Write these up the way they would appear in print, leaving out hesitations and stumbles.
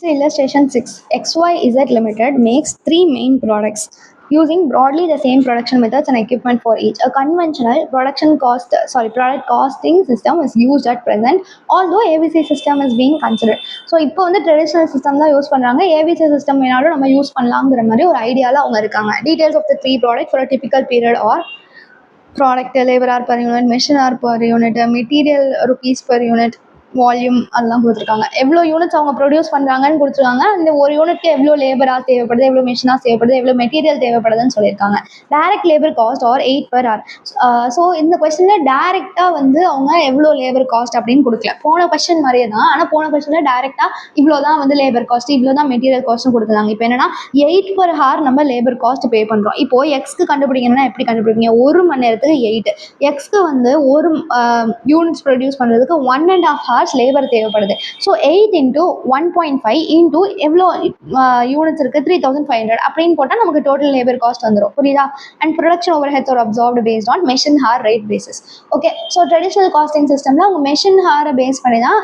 Illustration 6. XYZ Limited makes three main products using broadly the same production methods and equipment for each. A conventional product costing system is used at present, although ABC system is being considered. So இப்போ வந்து traditional system தான் use பண்ணுறாங்க. ABC system வேணாலும் நம்ம use பண்ணலாங்கிற மாதிரி ஒரு ஐடியாவில் அவங்க இருக்காங்க. Details of the three product for a typical period are product labour hour per unit, machine hour per unit, material rupees per unit, volume அதெல்லாம் கொடுத்துருக்காங்க. எவ்வளோ யூனிட்ஸ் அவங்க ப்ரொடியூஸ் பண்ணுறாங்கன்னு கொடுத்துருக்காங்க. அந்த ஒரு யூனிட்க்கு எவ்வளோ லேபராக தேவைப்படுது, எவ்வளோ மிஷினாக தேவைப்படுது, எவ்வளோ மெட்டீரியல் தேவைப்படுதுன்னு சொல்லியிருக்காங்க. Direct labour cost are 8 per hour. So இந்த கொஸ்டினில் டேரெக்டாக வந்து அவங்க எவ்வளோ லேபர் காஸ்ட் அப்படின்னு கொடுக்கல. போன கொஸ்டின் மாதிரியே தான், ஆனால் போன கொஸ்டினில் டேரெக்டாக இவ்வளோ தான் வந்து லேபர் காஸ்ட், இவ்வளோ தான் மெட்டீரியல் காஸ்ட்டும் கொடுத்துருந்தாங்க. இப்போ என்னன்னா 8 per hour நம்ம லேபர் காஸ்ட் பே பண்ணுறோம். இப்போது எக்ஸ்க்கு கண்டுபிடிக்கணும்னா எப்படி கண்டுபிடிப்பீங்க? ஒரு மணி நேரத்துக்கு 8. எக்ஸ்க்கு வந்து ஒரு யூனிட்ஸ் ப்ரொடியூஸ் பண்ணுறதுக்கு 1.5 hours லேபர் தேவைப்படுது. ஸோ 8 into 1.5 into எவ்வளோ யூனிட்ஸ் இருக்குது, 3500 அப்படின்னு போட்டால் நமக்கு டோட்டல் லேபர் காஸ்ட் வந்துடும். புரியுதா? And production overheads are absorbed based on machine hour rate basis. Okay, so traditional costing சிஸ்டமில் அவங்க மெஷின் ஹாரை பேஸ் பண்ணி தான்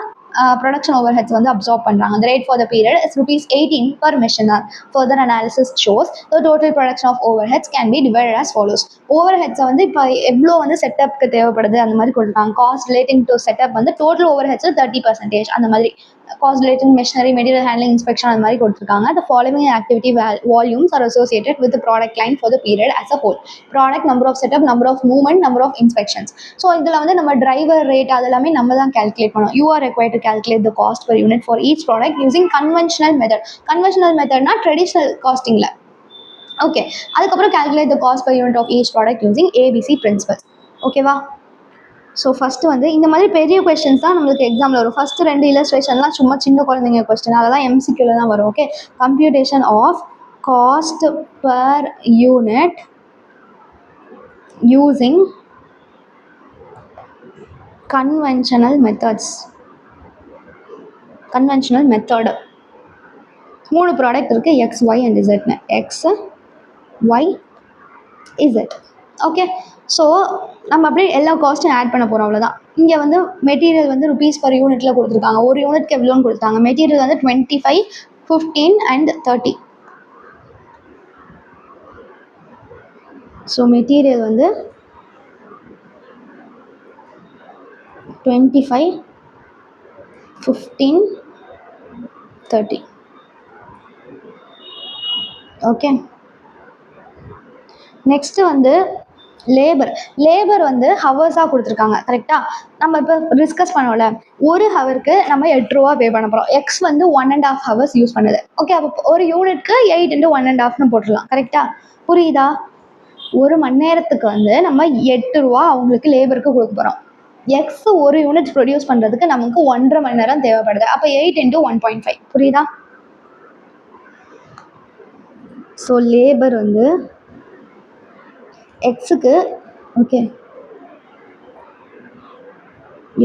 production overheads வந்து absorb பண்ணுறாங்க. The rate for the period is ₹18 per machine hour. Further analysis shows the total production of overheads can be divided as follows. overheads வந்து இப்போ எவ்வளோ வந்து செட்டப்க்கு தேவைப்படுது அந்த மாதிரி கொடுத்துருக்காங்க. காஸ்ட் ரிலேட்டிங் டு செட்டப் வந்து டோட்டல் overheads 30% அந்த மாதிரி. Cost relating machinery, material handling, inspection அந்த மாதிரி கொடுத்துருக்காங்க. The following activity volumes are associated with the product line for the period as a whole. Product, number of setup, number of movement, number of inspections. So இதில் வந்து நம்ம driver rate அதெல்லாமே நம்ம தான் calculate பண்ணணும். You are required to calculate the cost per unit for each product using conventional method. Conventional methodனா traditional costingல. Okay, அதுக்கப்புறம் calculate the cost per unit of each product using ABC principles. ஓகேவா? So first வந்து இந்த மாதிரி பெரிய questions தான் நம்மளுக்கு எக்ஸாமில் வரும். ஃபஸ்ட்டு 2 இல்லஸ்ட்ரேஷன்லாம் சும்மா சின்ன குழந்தைங்க கொஸ்டின், அதெல்லாம் எம்சிக்யூவில் தான் வரும். Okay, computation of cost per unit using conventional method. 3 product இருக்குது, எக்ஸ், ஒய் அண்ட் இசட்னு. X, y, z. Okay, so நம்ம அப்படியே எல்லா காஸ்ட்டும் ஆட் பண்ண போகிறோம், அவ்வளோதான். இங்கே வந்து மெட்டீரியல் வந்து ருபீஸ் பர் யூனிட்டில் கொடுத்துருக்காங்க. ஒரு யூனிட்க்கு எவ்வளோன்னு கொடுத்தாங்க. மெட்டீரியல் வந்து 25, 15 அண்ட் 30. ஸோ மெட்டீரியல் வந்து 25, 15, 30. ஓகே, நெக்ஸ்ட்டு வந்து லேபர் வந்து ஹவர்ஸாக கொடுத்துருக்காங்க. கரெக்டாக நம்ம இப்போ டிஸ்கஸ் பண்ணோம்ல, ஒரு ஹவருக்கு நம்ம 8 ரூபா பே பண்ண போகிறோம். எக்ஸ் வந்து 1.5 hours யூஸ் பண்ணுது. ஓகே, அப்போ ஒரு யூனிட்க்கு 8 into 1.5ன்னு போட்டுடலாம். கரெக்டாக புரியுதா? ஒரு மணி நேரத்துக்கு வந்து நம்ம 8 ரூபா அவங்களுக்கு லேபருக்கு கொடுக்க போகிறோம். எக்ஸ் ஒரு யூனிட் ப்ரொடியூஸ் பண்ணுறதுக்கு நமக்கு 1.5 மணி நேரம் தேவைப்படுது. அப்போ 8 into 1.5. புரியுதா? ஸோ லேபர் வந்து எக்ஸுக்கு, ஓகே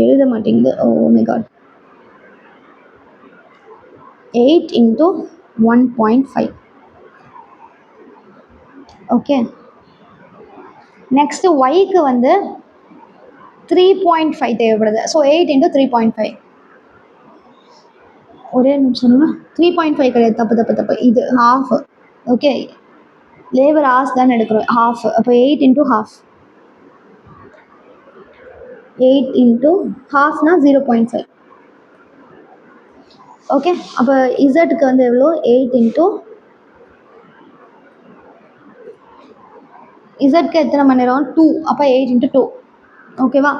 எழுத மாட்டேங்குது, oh my god, 8 into 1.5. Okay, next ஒய்க்கு வந்து 3.5 தேவைப்படுது. So 8 into 3.5. ஒரே நிமிஷம், 3.5 கிடையாது, தப்பு, இது ஹாஃப். ஓகே, லேபர் ஹார்ஸ் தான் எடுக்கிறோம், ஹாஃப். அப்போ 8 into half. 8 into halfனா 0.5. ஓகே, அப்போ இசட்டுக்கு வந்து எவ்வளோ? 8 into இசட்க்கு எத்தனை மணி நேரம்? 2. அப்போ 8 into 2. ஓகேவா?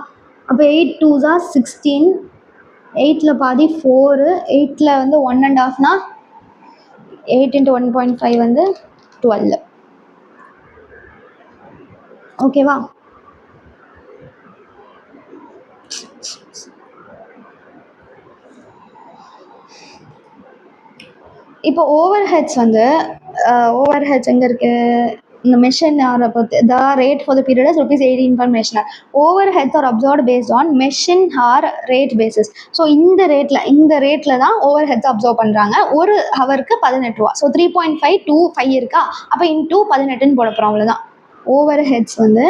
அப்போ 8 2s are 16. 8ல் பாதி 4. 8ல் வந்து 1.5னா 8 into 1.5 வந்து 12. ஓகேவா? இப்போ ஓவர்ஹெட்ஸ் எங்கே இருக்குது? இந்த மெஷின் ஆரை பொறுத்து. The rate for the period is ₹18 per machine hour. Overheads are absorbed based on machine hour rate basis. So இந்த ரேட்டில் தான் ஓவர்ஹெட்ஸ் அப்சார்ப் பண்ணுறாங்க. ஒரு ஹவருக்கு 18 ரூபா. ஸோ 3.5 to 5 இருக்கா? அப்போ இன்டூ 18ன்னு போட போகிறோம், அவ்வளோதான். ஓவர்ஹெட்ஸ் வந்து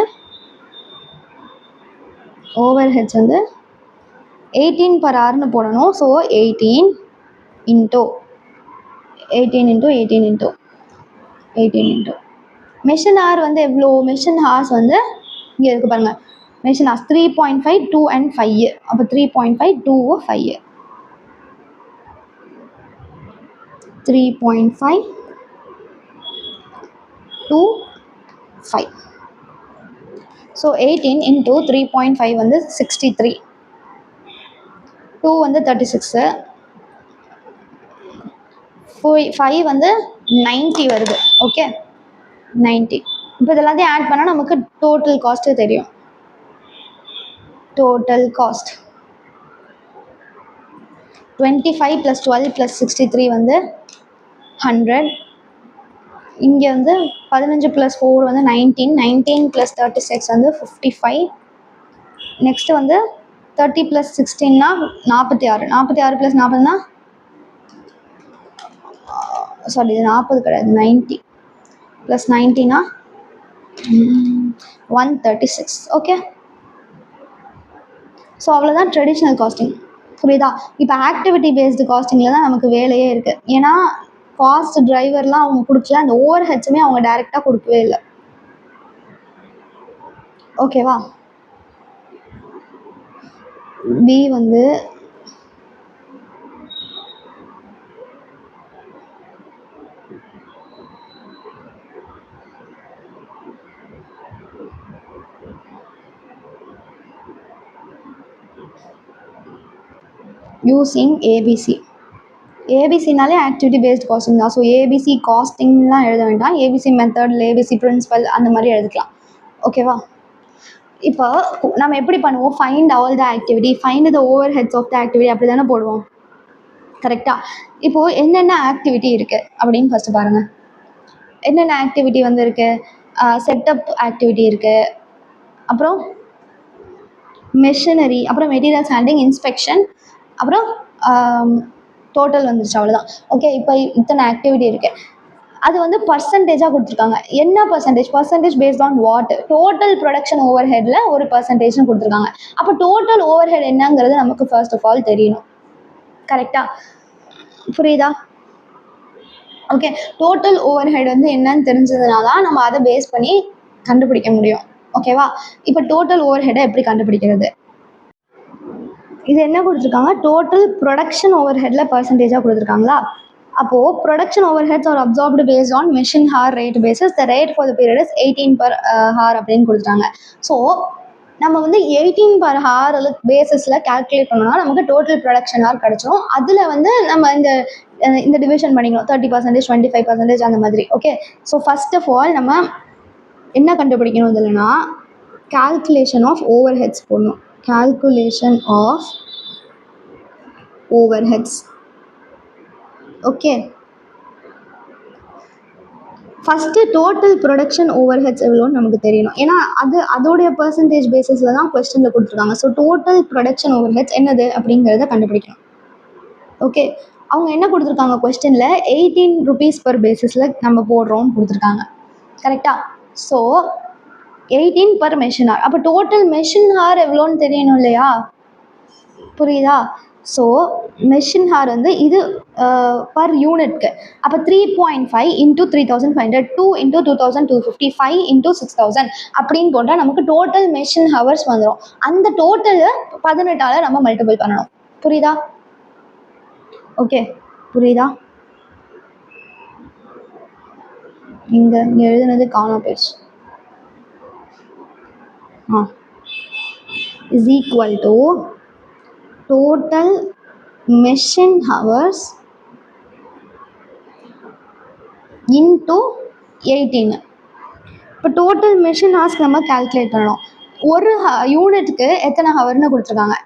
18 per hourன்னு போடணும். So 18 into 18 into 18 into 18 into machine hour வந்து எவ்வளோ? மெஷின் ஹார்ஸ் வந்து இங்கே இருக்குது பாருங்கள். Machine hours 3.5 2 and 5. அப்போ 3.5 2 5 3.5 2 5. ஸோ 18 into 3.5 வந்து 63, 2 வந்து 36, 5 வந்து 90 வருது. ஓகே 90. இப்போ இதெல்லாத்தையும் ஆட் பண்ணால் நமக்கு டோட்டல் காஸ்ட்டு தெரியும். டோட்டல் காஸ்ட் 25 + 12 + 63 வந்து 100. இங்கே வந்து 15 + 4 வந்து 19, 19 + 36 வந்து 55. நெக்ஸ்ட்டு வந்து 30 + 16னா 46, 46 + 40னா சாரி இது 40 கிடையாது 90 + 90னா 136. ஓகே ஸோ அவ்வளோதான் ட்ரெடிஷ்னல் காஸ்டிங். புரியுதா? இப்போ ஆக்டிவிட்டி பேஸ்டு காஸ்டிங்கில் தான் நமக்கு வேலையே இருக்குது. ஏன்னா காஸ்ட் டிரைவர்லாம் அவங்க கொடுக்கல, அந்த ஓவர் ஹெட்ஸுமே அவங்க டைரெக்டாக கொடுக்கவே இல்லை. ஓகேவா? பி வந்து யூஸிங் ஏபிசி. ஏபிசினாலே ஆக்டிவிட்டி பேஸ்ட் காஸ்டிங் தான். ஸோ ஏபிசி காஸ்டிங்லாம் எழுத வேண்டாம், ஏபிசி மெத்தட், ஏபிசி பிரின்சிபல் அந்த மாதிரி எழுதிக்கலாம். ஓகேவா? இப்போ நம்ம எப்படி பண்ணுவோம்? Find all the activity, find the overheads of the activity, அப்படி தானே போடுவோம். கரெக்டாக? இப்போது என்னென்ன ஆக்டிவிட்டி இருக்குது அப்படின்னு ஃபஸ்ட்டு பாருங்கள். என்னென்ன ஆக்டிவிட்டி வந்து இருக்குது? செட்டப் ஆக்டிவிட்டி இருக்குது, அப்புறம் மெஷினரி, அப்புறம் மெட்டீரியல்ஸ் ஹேண்ட்லிங், இன்ஸ்பெக்ஷன், அப்புறம் டோட்டல் வந்துருச்சு. அவ்வளோதான். ஓகே இப்போ இத்தனை ஆக்டிவிட்டி இருக்குது. அது வந்து பர்சன்டேஜாக கொடுத்துருக்காங்க. என்ன percentage? Percentage based on what? Total production over ஹெட்டில் ஒரு பர்சன்டேஜ்னு கொடுத்துருக்காங்க. அப்போ டோட்டல் ஓவர் ஹெட் என்னங்கிறது நமக்கு ஃபர்ஸ்ட் ஆஃப் ஆல் தெரியணும். கரெக்டாக? புரியுதா? ஓகே டோட்டல் ஓவர் ஹெட் வந்து என்னன்னு தெரிஞ்சதுனால தான் நம்ம அதை பேஸ் பண்ணி கண்டுபிடிக்க முடியும். ஓகேவா? இப்போ டோட்டல் ஓவர் ஹெட்டை எப்படி கண்டுபிடிக்கிறது? இது என்ன கொடுத்துருக்காங்க? டோட்டல் ப்ரொடக்ஷன் ஓவர் ஹெட்டில் பர்சன்டேஜாக கொடுத்துருக்காங்களா? அப்போது production overheads are absorbed based on machine hour rate basis, the rate for the period is 18 per hour அப்படின்னு கொடுத்துட்டாங்க. ஸோ நம்ம வந்து 18 per hour பேசிஸில் கேல்குலேட் பண்ணோம்னா நமக்கு டோட்டல் ப்ரொடக்ஷன் ஹார் கிடச்சிரும். அதில் வந்து நம்ம இந்த டிவிஷன் பண்ணிக்கணும், 30%, 25% அந்த மாதிரி. Okay so first of all நம்ம என்ன கண்டுபிடிக்கணும் இல்லைன்னா calculation of overheads போடணும். calculation of overheads. Okay first total production overheads எவ்வளோன்னு நமக்கு தெரியணும். ஏன்னா அதோடைய பர்சன்டேஜ் பேசிஸில் தான் கொஸ்டினில் கொடுத்துருக்காங்க. So total production overheads என்னது அப்படிங்கிறத கண்டுபிடிக்கணும். ஓகே அவங்க என்ன கொடுத்துருக்காங்க கொஸ்டினில்? 18 rupees per பேசிஸில் நம்ம போடுறோம்னு கொடுத்துருக்காங்க. கரெக்டாக? So 18 per machine hour. அப்போ டோட்டல் மெஷின் ஹார் எவ்வளோன்னு தெரியணும் இல்லையா? புரியுதா? ஸோ மெஷின் ஹார் வந்து இது பர் யூனிட்க்கு. அப்போ 3.5 into 3500, 2 into 2250, 5 into 6000 அப்படின்னு போட்டால் நமக்கு டோட்டல் மெஷின் ஹவர்ஸ் வந்துடும். அந்த டோட்டலை 18ஆல் நம்ம மல்டிபிள் பண்ணணும். புரியுதா? ஓகே புரியுதா? இங்கே எழுதுனது காணாம போயிடுச்சு. Is equal to total machine hours into 18. இப்போ டோட்டல் மெஷின் ஹவர்ஸ் நம்ம கால்குலேட் பண்ணணும். ஒரு யூனிட்டுக்கு எத்தனை ஹவர்னு கொடுத்துருக்காங்க.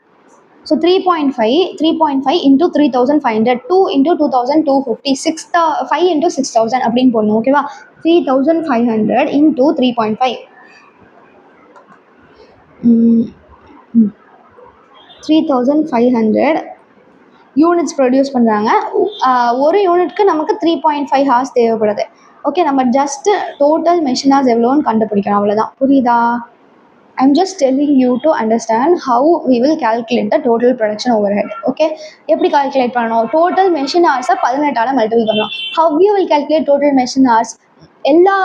ஸோ 3.5 into 3500, 2 into 2250, 5 into 6000 அப்படின்னு போடணும். ஓகேவா? 3500 into 3.5, 3500 யூனிட்ஸ் ப்ரொடியூஸ் பண்ணுறாங்க. ஒரு யூனிட்க்கு நமக்கு 3.5 hours தேவைப்படுது. ஓகே நம்ம ஜஸ்ட்டு டோட்டல் மெஷின் ஹவர்ஸ் எவ்வளோன்னு கண்டுபிடிக்கணும். அவ்வளோதான். புரியுதா? I'm just telling you to understand how we will calculate the total production overhead. Okay, எப்படி calculate பண்ணணும்? Total machine hours 18ஆல மல்டிபிள் பண்ணணும். How you will calculate total machine hours? எல்லா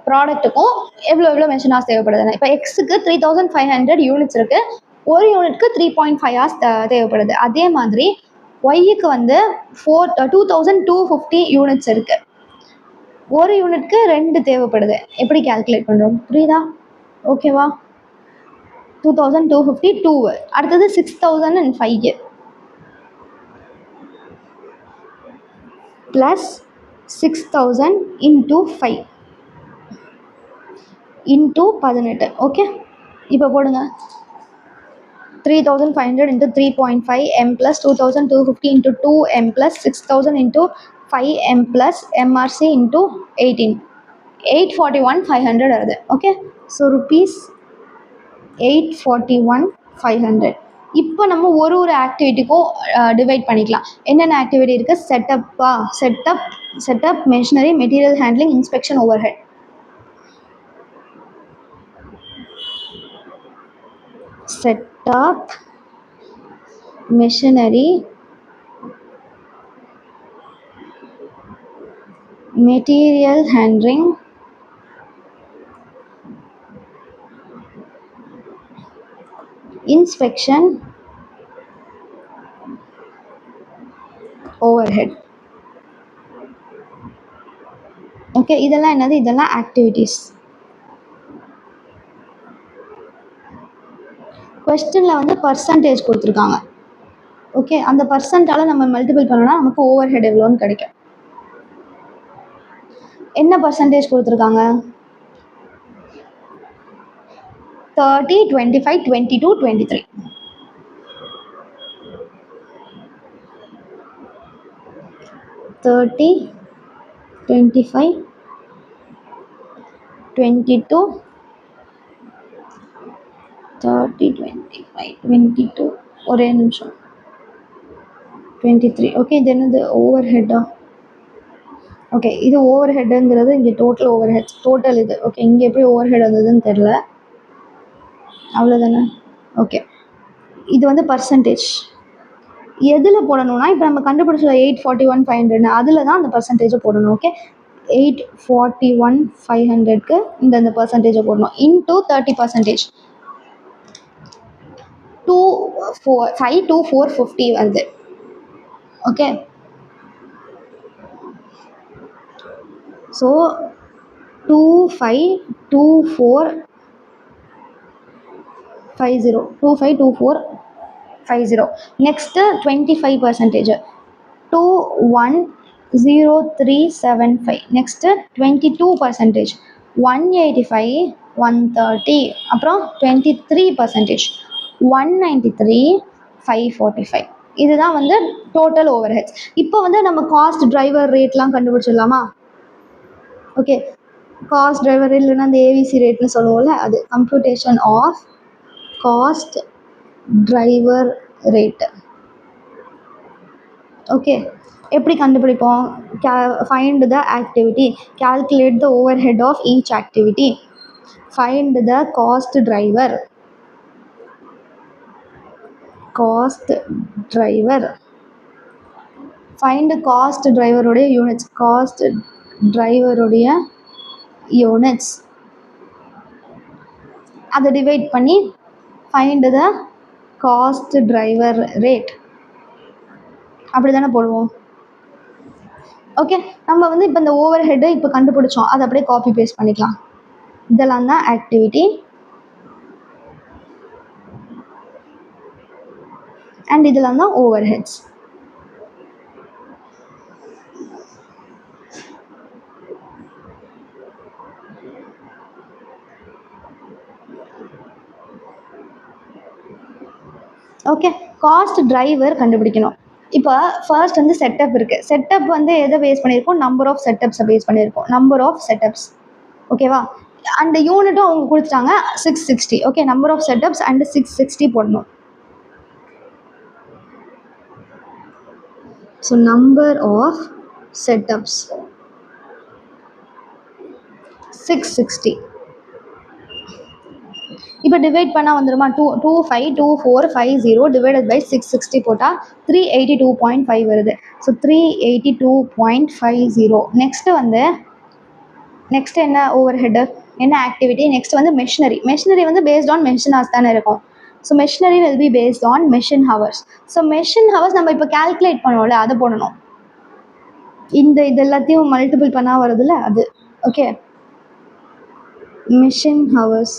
ப்ராடக்ட்டுக்கும் எவ்வளோ machine hours தேவைப்படுதுன்னு. இப்போ எக்ஸுக்கு 3500 யூனிட்ஸ் இருக்குது, ஒரு யூனிட்க்கு 3.5 ஹார்ஸ் தேவைப்படுது. அதே மாதிரி ஒய்க்கு வந்து 2250 யூனிட்ஸ் இருக்குது, ஒரு யூனிட்க்கு 2 தேவைப்படுது. எப்படி கால்குலேட் பண்ணுறோம்? புரியுதா? ஓகேவா? 2250 2, அடுத்தது 6005 ப்ளஸ் 6000 இன்ட்டு 5 இன்ட்டு 18. ஓகே, இப்போ போடுங்க. 3500 into 3.5 m plus 2250 into 2 m plus 6000 into 5 m plus mrc into 18, 841 500 வருது. Okay, so rupees 841 500. இப்போ நம்ம ஒரு ஆக்டிவிட்டிக்கும் டிவைட் பண்ணிக்கலாம். என்னென்ன ஆக்டிவிட்டி இருக்குது? Setup machinery, material handling, inspection, overhead. Setup machinery, material handling, inspection, overhead. Okay, இதெல்லாம் என்னது? இதெல்லாம் ஆக்டிவிட்டீஸ். கொஸ்டினில் வந்து பர்சன்டேஜ் கொடுத்துருக்காங்க. ஓகே, அந்த பர்சன்டால் நம்ம மல்டிபிள் பண்ணோன்னா நமக்கு ஓவர் ஹெட் எவ்வளோன்னு கிடைக்கும். என்ன பர்சன்டேஜ் கொடுத்துருக்காங்க? 30, 25, 22, 23. 30, 25, 22, 30, 25, 22, ஒரே நிமிஷம், 23. ஓகே, இது என்னது? ஓவர் ஹெட்டா? ஓகே, இது ஓவர் ஹெட்டுங்கிறது இங்கே டோட்டல் ஓவர் ஹெட், டோட்டல் இது. ஓகே, இங்கே எப்படி ஓவர் ஹெட் வந்ததுன்னு தெரில, அவ்வளோதானே? ஓகே, இது வந்து பர்சன்டேஜ் எதில் போடணும்னா, இப்போ நம்ம கண்டுபிடிச்சல 841 500, அதில் தான் அந்த பர்சன்டேஜை போடணும். ஓகே, 841 500க்கு இந்த பர்சன்டேஜை போடணும். இன்டூ 30%, 52450 வருது. Okay, so 252450. நெக்ஸ்ட்டு 25%, 210,375. நெக்ஸ்ட்டு 22%, 185, 130. அப்புறம் 23%, 193, 545. இதுதான் வந்து டோட்டல் ஓவர் ஹெட்ஸ். இப்போ வந்து நம்ம காஸ்ட் டிரைவர் ரேட்லாம் கண்டுபிடிச்சிடலாமா? ஓகே, காஸ்ட் டிரைவர் ரேட் இல்லைன்னா அந்த ஏவிசி ரேட்னு சொல்லுவோம்ல, அது computation of cost driver rate. Okay, எப்படி கண்டுபிடிப்போம்? Find the activity, calculate the overhead of each activity, find the cost driver, find cost driver உடைய யூனிட்ஸ், காஸ்ட் டிரைவருடைய யூனிட்ஸ், அதை டிவைட் பண்ணி find the cost driver rate. அப்படி தானே போடுவோம். Okay, நம்ம வந்து இப்போ இந்த ஓவர் ஹெட்டை இப்போ கண்டுபிடிச்சோம், அதை அப்படியே காப்பி பேஸ்ட் பண்ணிக்கலாம். இதெல்லாம் தான் ஆக்டிவிட்டி அண்ட் இதெல்லாம் தான் overheads. Okay, cost driver கண்டுபிடிக்கணும். இப்போ ஃபர்ஸ்ட் வந்து செட்டப் இருக்குது. செட்டப் வந்து எதை பேஸ் பண்ணியிருக்கோம்? நம்பர் ஆஃப் செட்டப்ஸை பேஸ் பண்ணியிருக்கோம். Number of setups. ஓகேவா? அந்த யூனிட்டும் அவங்க கொடுத்துட்டாங்க 660. Okay, number of setups and 660 போடணும். So number of setups 660. இப்போ டிவைட் பண்ணால் வந்துடுமா, 2252450 டிவைடட் பை 660 போட்டால் 382.5 வருது. ஸோ 382.50. நெக்ஸ்ட்டு வந்து நெக்ஸ்ட் என்ன ஓவர் ஹெட்டு, என்ன ஆக்டிவிட்டி, நெக்ஸ்ட் வந்து மெஷினரி வந்து பேஸ்ட் ஆன் மெஷின் ஹவர்ஸ் தானே இருக்கும். So machinery will be based on machine hours. So machine hours நம்ம இப்போ கால்குலேட் பண்ணுவோம்ல, அதை போடணும். இது எல்லாத்தையும் மல்டிபிள் பண்ணால் வருதுல்ல அது. ஓகே, மெஷின் ஹவர்ஸ்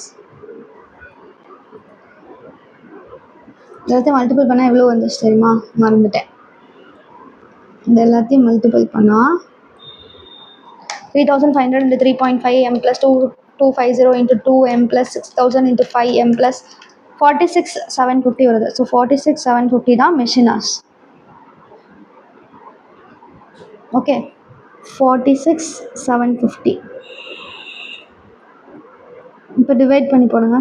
எல்லாத்தையும் மல்டிபிள் பண்ணால் எவ்வளோ வந்துச்சு தெரியுமா, மறந்துட்டேன். இது எல்லாத்தையும் மல்டிபிள் பண்ணால் 3500 into 3.5m plus 2250 into 2m plus 6000 into 5m plus 46750 வருது. ஸோ 46750 தான் மெஷின் ஹவர்ஸ். ஓகே, 46750 இப்போ டிவைட் பண்ணி போடுங்க.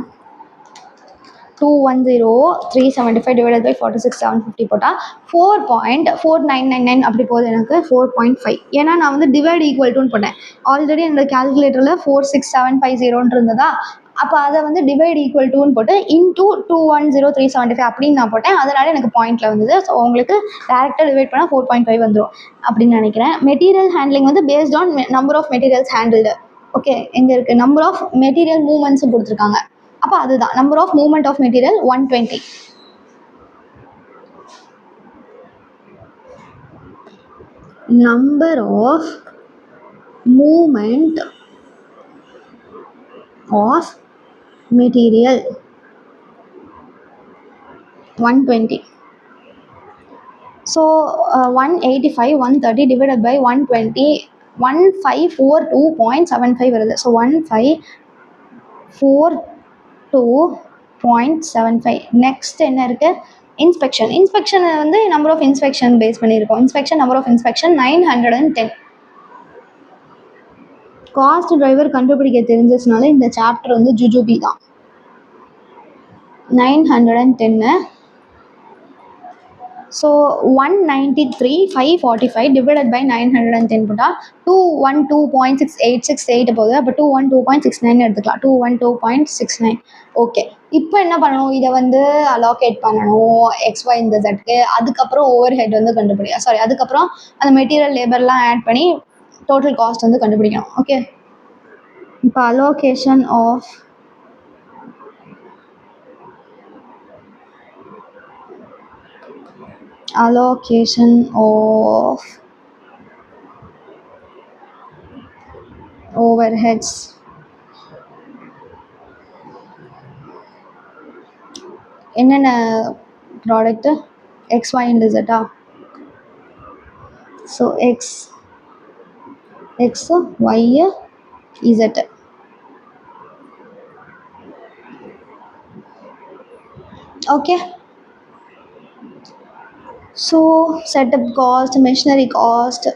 210375 டிவைடட் பை 46750 போட்டால் 4.4999 அப்படி போகுது. எனக்கு 4.5, ஏன்னா நான் வந்து டிவைட் ஈக்குவல் டுன்னு போட்டேன். ஆல்ரெடி என்னோட கேல்குலேட்டரில் 46750 இருந்ததா, அப்போ அதை வந்து டிவைட் ஈக்குவல் டுன்னு போட்டு இன்டூ 210375 அப்படின்னு நான் போட்டேன். அதனால எனக்கு பாயிண்ட்ல வந்தது. ஸோ உங்களுக்கு டேரெக்டாக டிவைட் பண்ணால் 4.5 வந்துடும் அப்படின்னு நினைக்கிறேன். மெட்டீரியல் ஹேண்ட்லிங் வந்து based on number of materials handled. Okay, எங்கே இருக்குது, நம்பர் ஆஃப் மெட்டீரியல் மூவ்மெண்ட்ஸும் கொடுத்துருக்காங்க. அப்போ அதுதான் number of movement of material 120. Number of movement of material 120. So 185 130 divided by 120 1542.75 வருது. ஸோ 1542.75. நெக்ஸ்ட் என்ன இருக்குது, இன்ஸ்பெக்ஷன் வந்து நம்பர் ஆஃப் இன்ஸ்பெக்ஷன் பேஸ் பண்ணியிருக்கோம். Number of inspection 910. Cost driver கண்டுபிடிக்க தெரிஞ்சிச்சுனால இந்த சாப்டர் வந்து ஜுஜுபி தான். 910. ஸோ 193,545 டிவைடட் பை 910 போட்டால் 212.6868 போகுது. அப்போ 212.69 எடுத்துக்கலாம். 212.69. ஓகே, இப்போ என்ன பண்ணணும், இதை வந்து அலோகேட் பண்ணணும் XY இந்த Zக்கு. அதுக்கப்புறம் ஓவர் ஹெட் வந்து அதுக்கப்புறம் அந்த மெட்டீரியல் லேபர்லாம் ஆட் பண்ணி டோட்டல் காஸ்ட் வந்து கண்டுபிடிக்கணும். ஓகே, இப்போ அலோகேஷன் ஆஃப் overheads. என்னென்ன product, XY and Z. So X Y Z. Okay, so setup cost, machinery cost,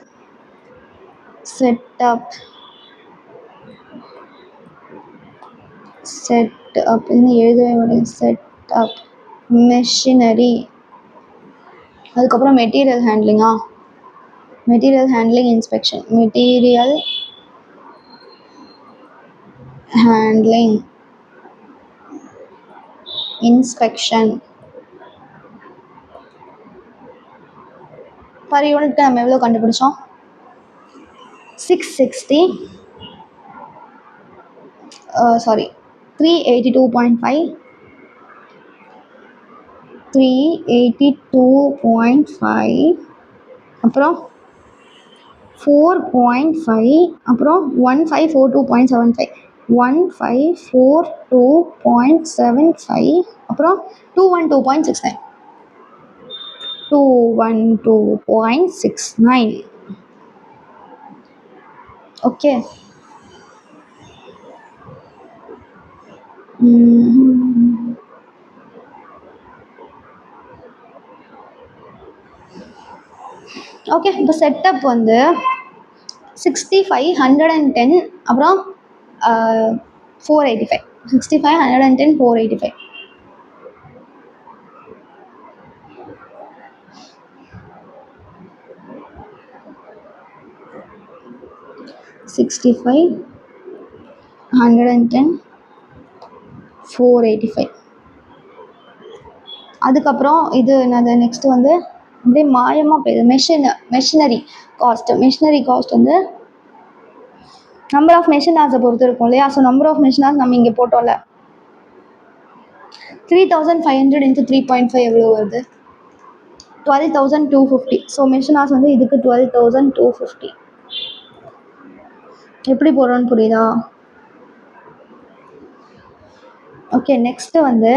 setup இன்னும் எழுதவே முடியும். செட்டப் மெஷினரி, அதுக்கப்புறம் material handling inspection, material handling inspection. Per யூனிட்க்கு நம்ம எவ்வளோ கண்டுபிடிச்சோம், 382.5, 382.5, அப்புறம் 4.5, அப்புறம் 1542.75, 1542.75, அப்புறம் 212.69, 212.69. Okay, okay. இப்போ செட்டப் வந்து 65 110 அப்புறம் 485, 65 110 485. $65 110 485. அதுக்கப்புறம் இது என்னது நெக்ஸ்ட் வந்து அப்படியே மாயமாக போயிடுது. மிஷினரி காஸ்ட் வந்து நம்பர் ஆஃப் மெஷின் ஹார்ஸை பொறுத்து இருக்கும் இல்லையா. So number of machine hours நம்ம இங்கே போட்டோம்ல 3500 into 3.5 எவ்வளோ வருது? 12,250. ஸோ மெஷின் ஹார்ஸ் வந்து இதுக்கு 12,250. எப்படி போடுறோன்னு புரியுதா? ஓகே, நெக்ஸ்ட்டு வந்து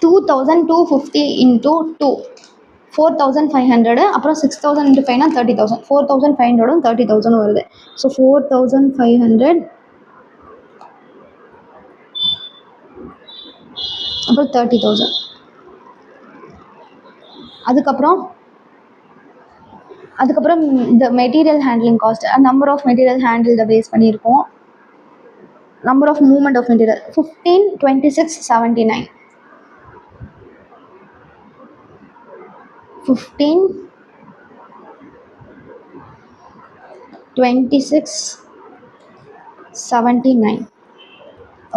2,250 into 2 4,500. அப்புறம் 6,000 into 5 30,000. 4,500 30,000 வருது. ஸோ 4,500 அப்புறம் 30,000. அதுக்கப்புறம் இந்த material handling cost, number of material handle base பண்ணியிருக்கோம். Number of movement of material 15, 26, 79. 15, 26, 79.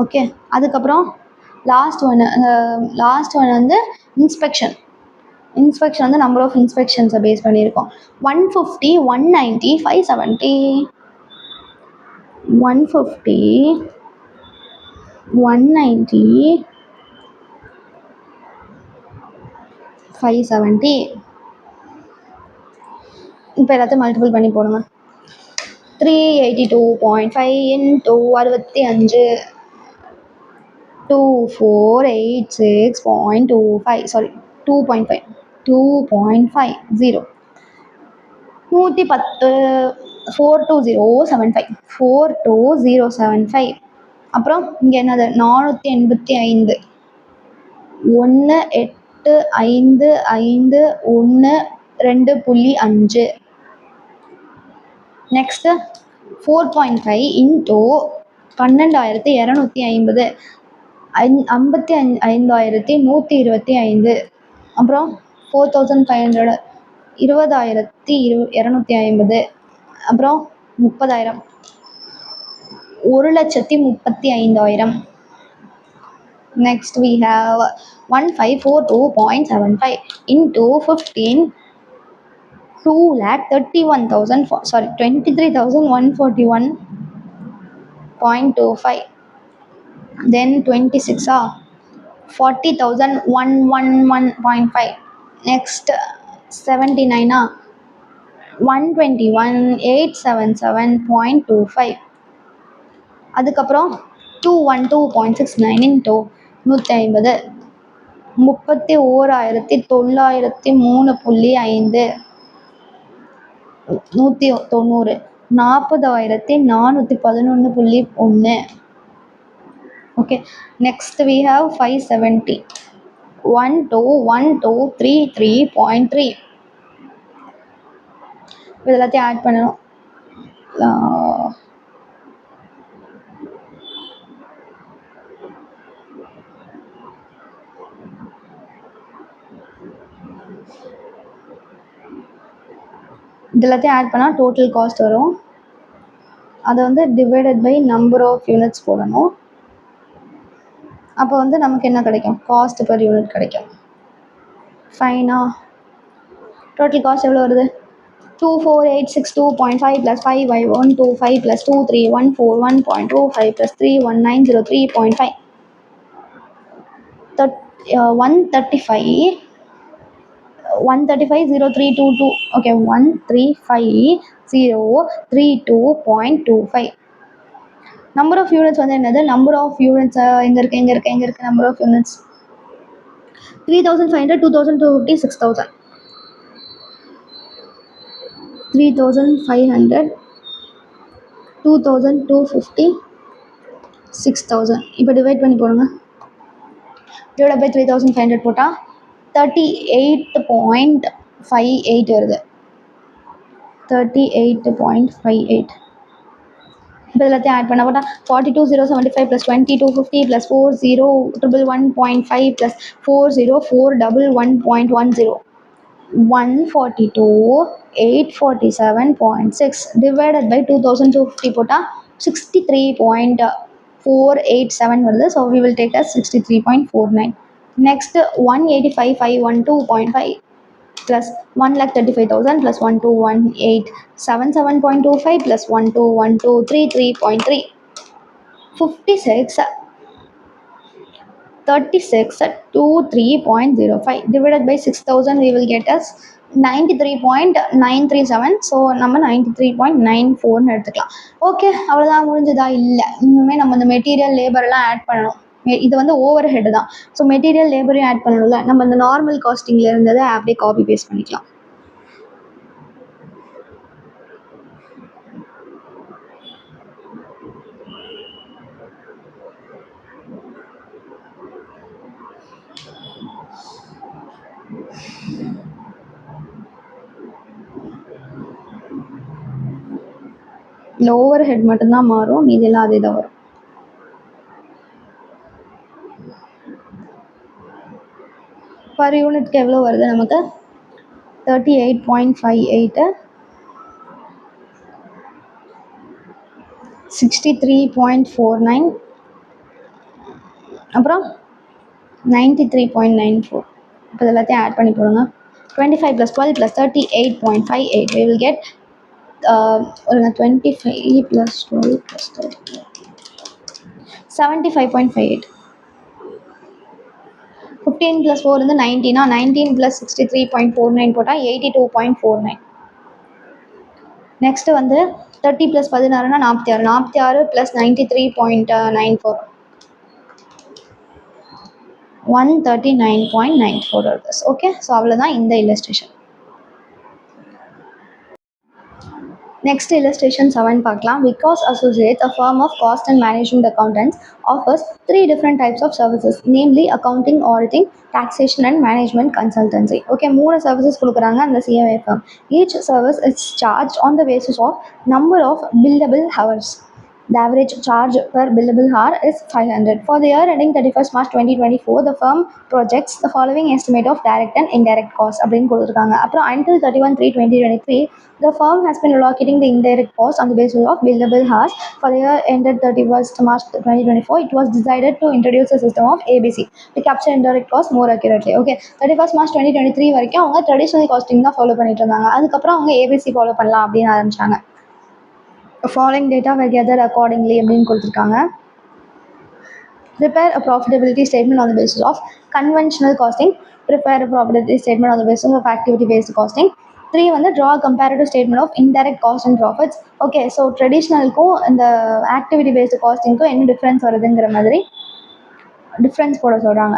Okay, அதுக்கப்புறம் லாஸ்ட் ஒன் வந்து இன்ஸ்பெக்ஷன் வந்து நம்பர் ஆஃப் இன்ஸ்பெக்ஷன்ஸை பேஸ் பண்ணியிருக்கோம். 150, 190, 570. 150, 190, 570. இப்போ எல்லாத்தையும் மல்டிபிள் பண்ணி போடுங்க. 382.5 into 65 2486.25. சாரி 2.5 2.50 110 42075 42075. அப்புறம் இங்கே என்னது 485 1855 நெக்ஸ்ட்டு 4.5 இன்ட்டு 12,250 55,125. அப்புறம் 4,500 20,250. அப்புறம் 30,000 1,35,000. Next we have 1542.75 into 15 2,31,000 sorry 23,141.25. then 26 40,111.5. next 79 121,877.25. அதுக்கப்புறம் 212.69 into 150 31,903.5 190 40,411.1. Okay, next we have 570 12,1233.3. இதெல்லாத்தையும் ஆட் பண்ணணும். இதெல்லாத்தையும் ஆட் பண்ணால் டோட்டல் காஸ்ட் வரும். அதை வந்து divided by number of units போடணும். அப்போ வந்து நமக்கு என்ன கிடைக்கும்? காஸ்ட் பர் யூனிட் கிடைக்கும். ஃபைனா டோட்டல் காஸ்ட் எவ்வளோ வருது? 24,862.5 plus 5,125 plus 23,141.25 plus 31,903.5 135,032. okay, 135,032.25. Number of units வந்து என்னது? நம்பர் ஆஃப் யூனிட்ஸ் எங்கே இருக்குது நம்பர் ஆஃப் யூனிட்ஸ் 3,500 2,250 6,000. 3,500 2,250 6,000. இப்போ டிவைட் பண்ணி போடுங்க. டிவைட் பை 3,500 போட்டால் 38.58 வருது. 38.58. இப்போ எல்லாத்தையும் ஆட் பண்ண போட்டால் 42,075 plus 20,250 plus 40,111.5 plus 40,411.10 142,847.6 divided by 2,250 போட்டால் 63.5 487 வருது. So we will take as 63.49. Next 185,512.5 plus 1,35,000 plus 121877.25 plus 121233.3 56 36 at 23.05 divided by 6000 we will get as 93.937. So நம்ம 93.94 எடுத்துக்கலாம். ஓகே, அவ்வளோதான். முடிஞ்சதா? இல்லை, இன்னுமே நம்ம இந்த மெட்டீரியல் லேபர்லாம் ஆட் பண்ணணும். இது வந்து ஓவர் ஹெட் தான். ஸோ மெட்டீரியல் லேபரையும் ஆட் பண்ணணும்ல. நம்ம இந்த நார்மல் காஸ்டிங்கில் இருந்ததை அப்படியே காப்பி பேஸ்ட் பண்ணிக்கலாம். இல்லை, ஓவர் ஹெட் மட்டும்தான் மாறும், மீதெல்லாம் அதே தான் வரும். பர் யூனிட்க்கு எவ்வளோ வருது நமக்கு? 38.58 63.49 அப்புறம் 93.94. இப்போ எல்லாத்தையும் ஆட் பண்ணி போடுங்க. 25 + 12 + 38.58 we will get 25 + 12 + 30 75.58. 15 + 4 வந்து 19. 19 + 63.49 போட்டால் 82.49. நெக்ஸ்ட் வந்து 30 + 16 46. 46 + 93.94 139.94 வருது. ஓகே, ஸோ அவ்வளோதான் இந்த இல்லஸ்ட்ரேஷன். Next illustration 7 பார்க்கலாம். Vikas Associates, a firm of cost and management accountants, offers 3 different types of services, namely accounting, auditing, taxation and management consultancy. Okay, 3 services கொடுக்குறாங்க அந்த CMA firm. Each service is charged on the basis of number of billable hours. The average charge per billable hour is 500. For the year ending 31st March 2024, the firm projects the following estimate of direct and indirect costs அப்படின்னு கொடுத்துருக்காங்க. அப்புறம் until 31/3/2023, the firm has been allocating the indirect cost on the basis of billable hours. For the year ended 31st March 2024, it was decided to introduce a system of ABC to capture indirect cost more accurately. Okay, 31st March 2023 வரைக்கும் அவங்க traditional costing தான் follow பண்ணிட்டு இருந்தாங்க. அதுக்கப்புறம் அவங்க ABC follow பண்ணலாம் அப்படின்னு ஆரம்பிச்சாங்க. Following data were gathered accordingly அப்படின்னு கொடுத்துருக்காங்க. Prepare a profitability statement on the basis of conventional costing. Prepare a profitability statement on the basis of activity based costing. 3 வந்து draw a comparative statement of indirect cost and profits. Okay, so ட்ரெடிஷ்னலுக்கும் இந்த activity based காஸ்டிங்க்கும் என்ன difference வருதுங்கிற மாதிரி difference போட சொல்கிறாங்க.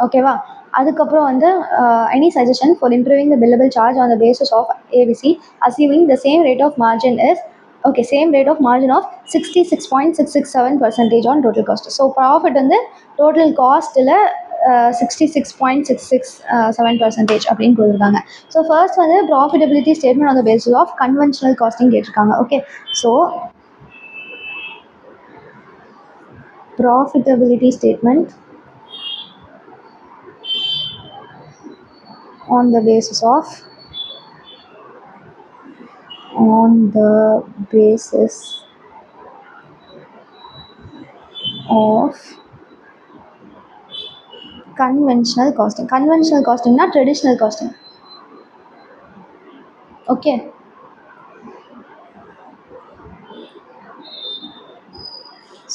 ஓகேவா? அதுக்கப்புறம் வந்து any suggestion for improving the billable charge on the basis of ABC achieving the same rate of margin is same rate of margin of 66.667% on total cost. So profit வந்து total costல 66.667% அப்படின்னு கொடுத்துருக்காங்க. So first வந்து profitability statement on the basis of conventional costing கேட்டிருக்காங்க. Okay, so profitability statement on the basis of conventional costing. Conventional costing na traditional costing. Okay,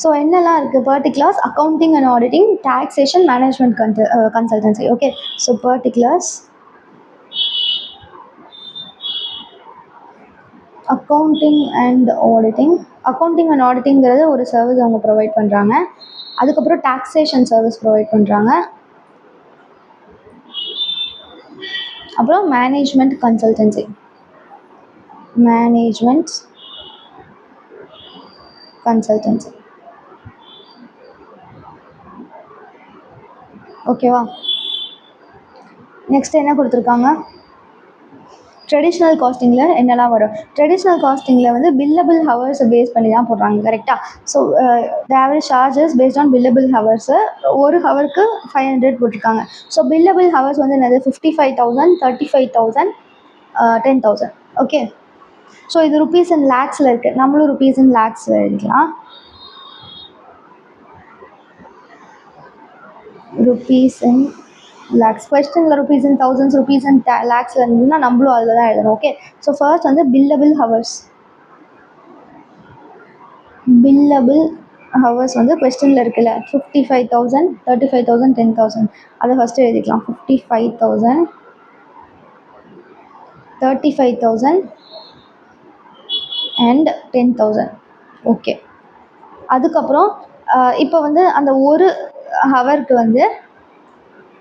so என்னெல்லாம் இருக்குது? Particulars, accounting and auditing, taxation, management consultancy. Okay, so particulars accounting and auditing. Accounting and ஆடிட்டிங்கிறது ஒரு service அவங்க provide பண்ணுறாங்க. அதுக்கப்புறம் taxation service provide பண்ணுறாங்க. அப்புறம் management consultancy. ஓகேவா? நெக்ஸ்ட் என்ன கொடுத்துருக்காங்க? ட்ரெடிஷ்னல் காஸ்டிங்கில் என்னெல்லாம் வரும்? ட்ரெடிஷ்னல் காஸ்டிங்கில் வந்து பில்லபிள் ஹவர்ஸை பேஸ் பண்ணி தான் போடுறாங்க. கரெக்டாக? So the average charges based on billable hours ஒரு ஹவருக்கு 500 போட்டிருக்காங்க. ஸோ பில்லபிள் ஹவர்ஸ் வந்து என்னது? 55,000, 35,000, 10,000. ஓகே, ஸோ இது ருபீஸ் அண்ட் லேக்ஸில் இருக்குது. நம்மளும் ருபீஸ் அண்ட் லேக்ஸில் எழுதிக்கலாம். rupees in lakhs. Questionல rupees in thousands, rupees in lakhs இருந்ததுன்னா நம்மளும் அதில் தான் எழுதணும். ஓகே, ஸோ ஃபர்ஸ்ட் வந்து billable hours. billable hours வந்து கொஸ்டினில் இருக்குல்ல, 55,000, 35,000, 10,000. அதை ஃபஸ்ட்டு எழுதிக்கலாம். 55,000, 35,000 அண்ட் 10,000. ஓகே, அதுக்கப்புறம் இப்போ வந்து அந்த ஒரு ஹவருக்கு வந்து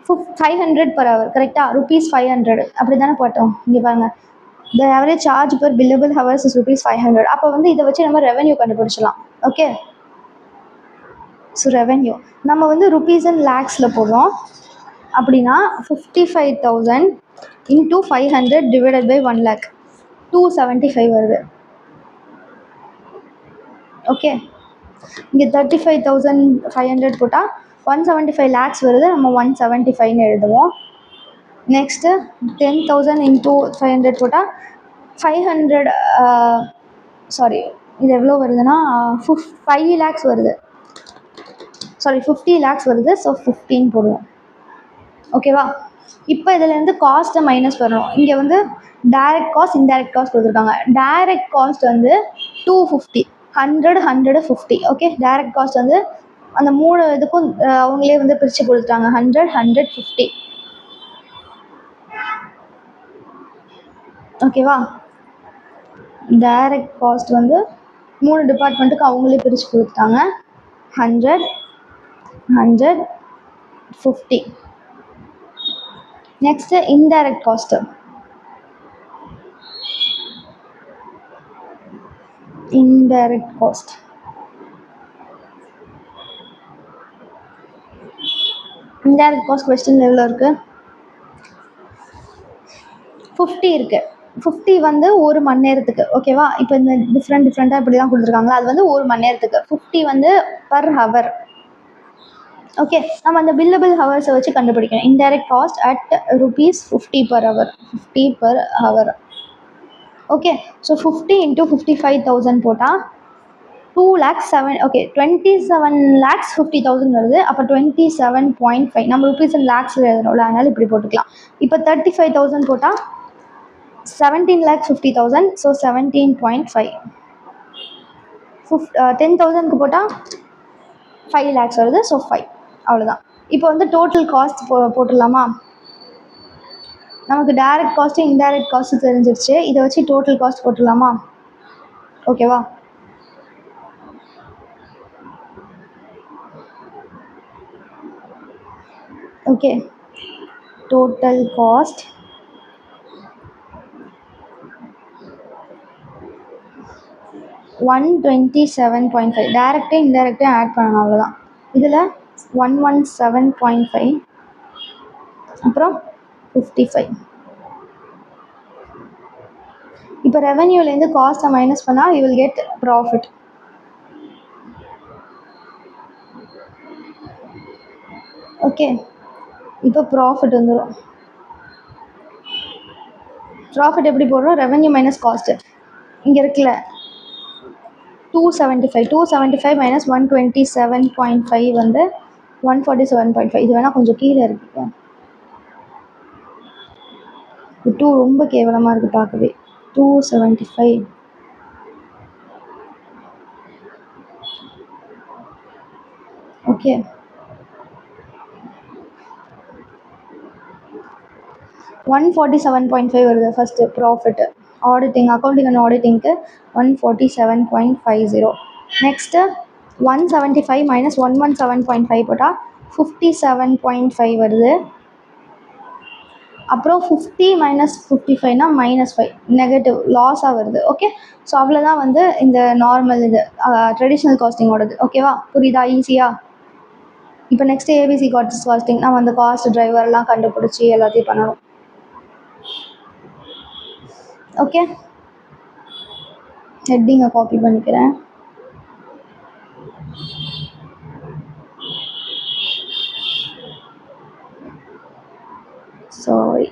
500 per hour, கரெக்டாக? ருபீஸ் 500 அப்படி தானே போட்டோம். இங்கே பாருங்க, the average charge per billable hours is rupees 500. அப்போ வந்து இதை வச்சு நம்ம ரெவன்யூ கண்டுபிடிச்சலாம். ஓகே, ஸோ ரெவன்யூ நம்ம வந்து ருபீஸ் அண்ட் லேக்ஸில் போடுறோம். அப்படின்னா 55,000 இன்டூ 500 டிவைடட் பை 1 lakh, 275 வருது. ஓகே, இங்கே 35,500 போட்டால் 175 லேக்ஸ் வருது. நம்ம 175ன்னு எழுதுவோம். நெக்ஸ்ட்டு 10,000 இன்டூ 500 போட்டால் 500, சாரி, இது எவ்வளோ வருதுன்னா 5 lakhs வருது. சாரி, 50 lakhs வருது. ஸோ 15 போடுவோம். ஓகேவா? இப்போ இதிலேருந்து காஸ்ட்டை மைனஸ் பண்ணணும். இங்கே வந்து டைரக்ட் காஸ்ட், இன்டைரக்ட் காஸ்ட் கொடுத்துருக்காங்க. டைரக்ட் காஸ்ட் வந்து 250, 100, 150. ஓகே, டைரக்ட் காஸ்ட் வந்து அந்த 3 இதுக்கும் அவங்களே வந்து பிரித்து கொடுத்துட்டாங்க. 100, 150. ஓகேவா? டைரக்ட் காஸ்ட் வந்து 3 டிபார்ட்மெண்ட்டுக்கு அவங்களே பிரித்து கொடுத்துட்டாங்க. 100, 150. Next indirect cost. Indirect cost indirect cost question எவ்வளோ இருக்குது? 50 இருக்குது. 50 வந்து ஒரு மணி நேரத்துக்கு. ஓகேவா? இப்போ இந்த டிஃப்ரெண்ட்டாக இப்படி தான் கொடுத்துருக்காங்களா, அது வந்து ஒரு மணி நேரத்துக்கு. 50 வந்து பர் ஹவர். ஓகே, நம்ம அந்த பில்லபிள் ஹவர்ஸை வச்சு கண்டுபிடிக்கணும். Indirect cost at rupees 50 per hour, 50 per hour. Okay, so 50 into 55,000 போட்டால் 2 lakhs 7, ஓகே, 27 lakhs 50,000 வருது. அப்போ 27.5 நம்ம ருபீஸ் அண்ட் லேக்ஸில் எழுதணும்ல, அதனால் இப்படி போட்டுக்கலாம். இப்போ 35,000 போட்டால் 17 lakhs 50,000. ஸோ 17.5. 10,000க்கு போட்டால் 5 lakhs வருது. ஸோ 5. அவ்வளோதான். இப்போ வந்து டோட்டல் காஸ்ட் போட்டுடலாமா? நமக்கு டைரக்ட் காஸ்ட்டு இன்டைரக்ட் காஸ்ட்டு தெரிஞ்சிருச்சு. இதை வச்சு டோட்டல் காஸ்ட் போட்டுடலாமா? ஓகேவா? Okay, total cost $127.5. டைரக்டே இன்டைரக்டே ஆட் பண்ணணும், அவ்வளோதான். இதில் 117.5 அப்புறம் 55. இப்போ ரெவன்யூலேருந்து காஸ்ட்டை மைனஸ் பண்ணால் you will get profit. Okay, இப்போ ப்ராஃபிட் வந்துடும். ப்ராஃபிட் எப்படி போடுறோம்? Revenue minus cost. இங்கே இருக்குல்ல 275 மைனஸ் 127.5 வந்து 147.5. இது வேணால் கொஞ்சம் கீழே இருக்கு. 2 ரொம்ப கேவலமாக இருக்குது பார்க்கவே. 275. ஓகே, 147.5 வருது first profit. Auditing, accounting and ஆடிட்டிங்க்கு 147.50. நெக்ஸ்ட்டு 175 மைனஸ் 117.5 போட்டால் 57.5 வருது. அப்புறம் 50 மைனஸ் 55னா -5, நெகட்டிவ், லாஸாக வருது. ஓகே, ஸோ அவ்வளோதான் வந்து இந்த நார்மல் இது ட்ரெடிஷ்னல் காஸ்டிங்கோடது. ஓகேவா? புரியுதா? ஈஸியாக. இப்போ நெக்ஸ்ட்டு ஏபிசி காஸ்டிங். நம்ம அந்த காஸ்ட் டிரைவர்லாம் கண்டுபிடிச்சி எல்லாத்தையும் பண்ணணும். ஓகே, ஹெட்டிங்கை காப்பி பண்ணிக்கிறேன். Sorry,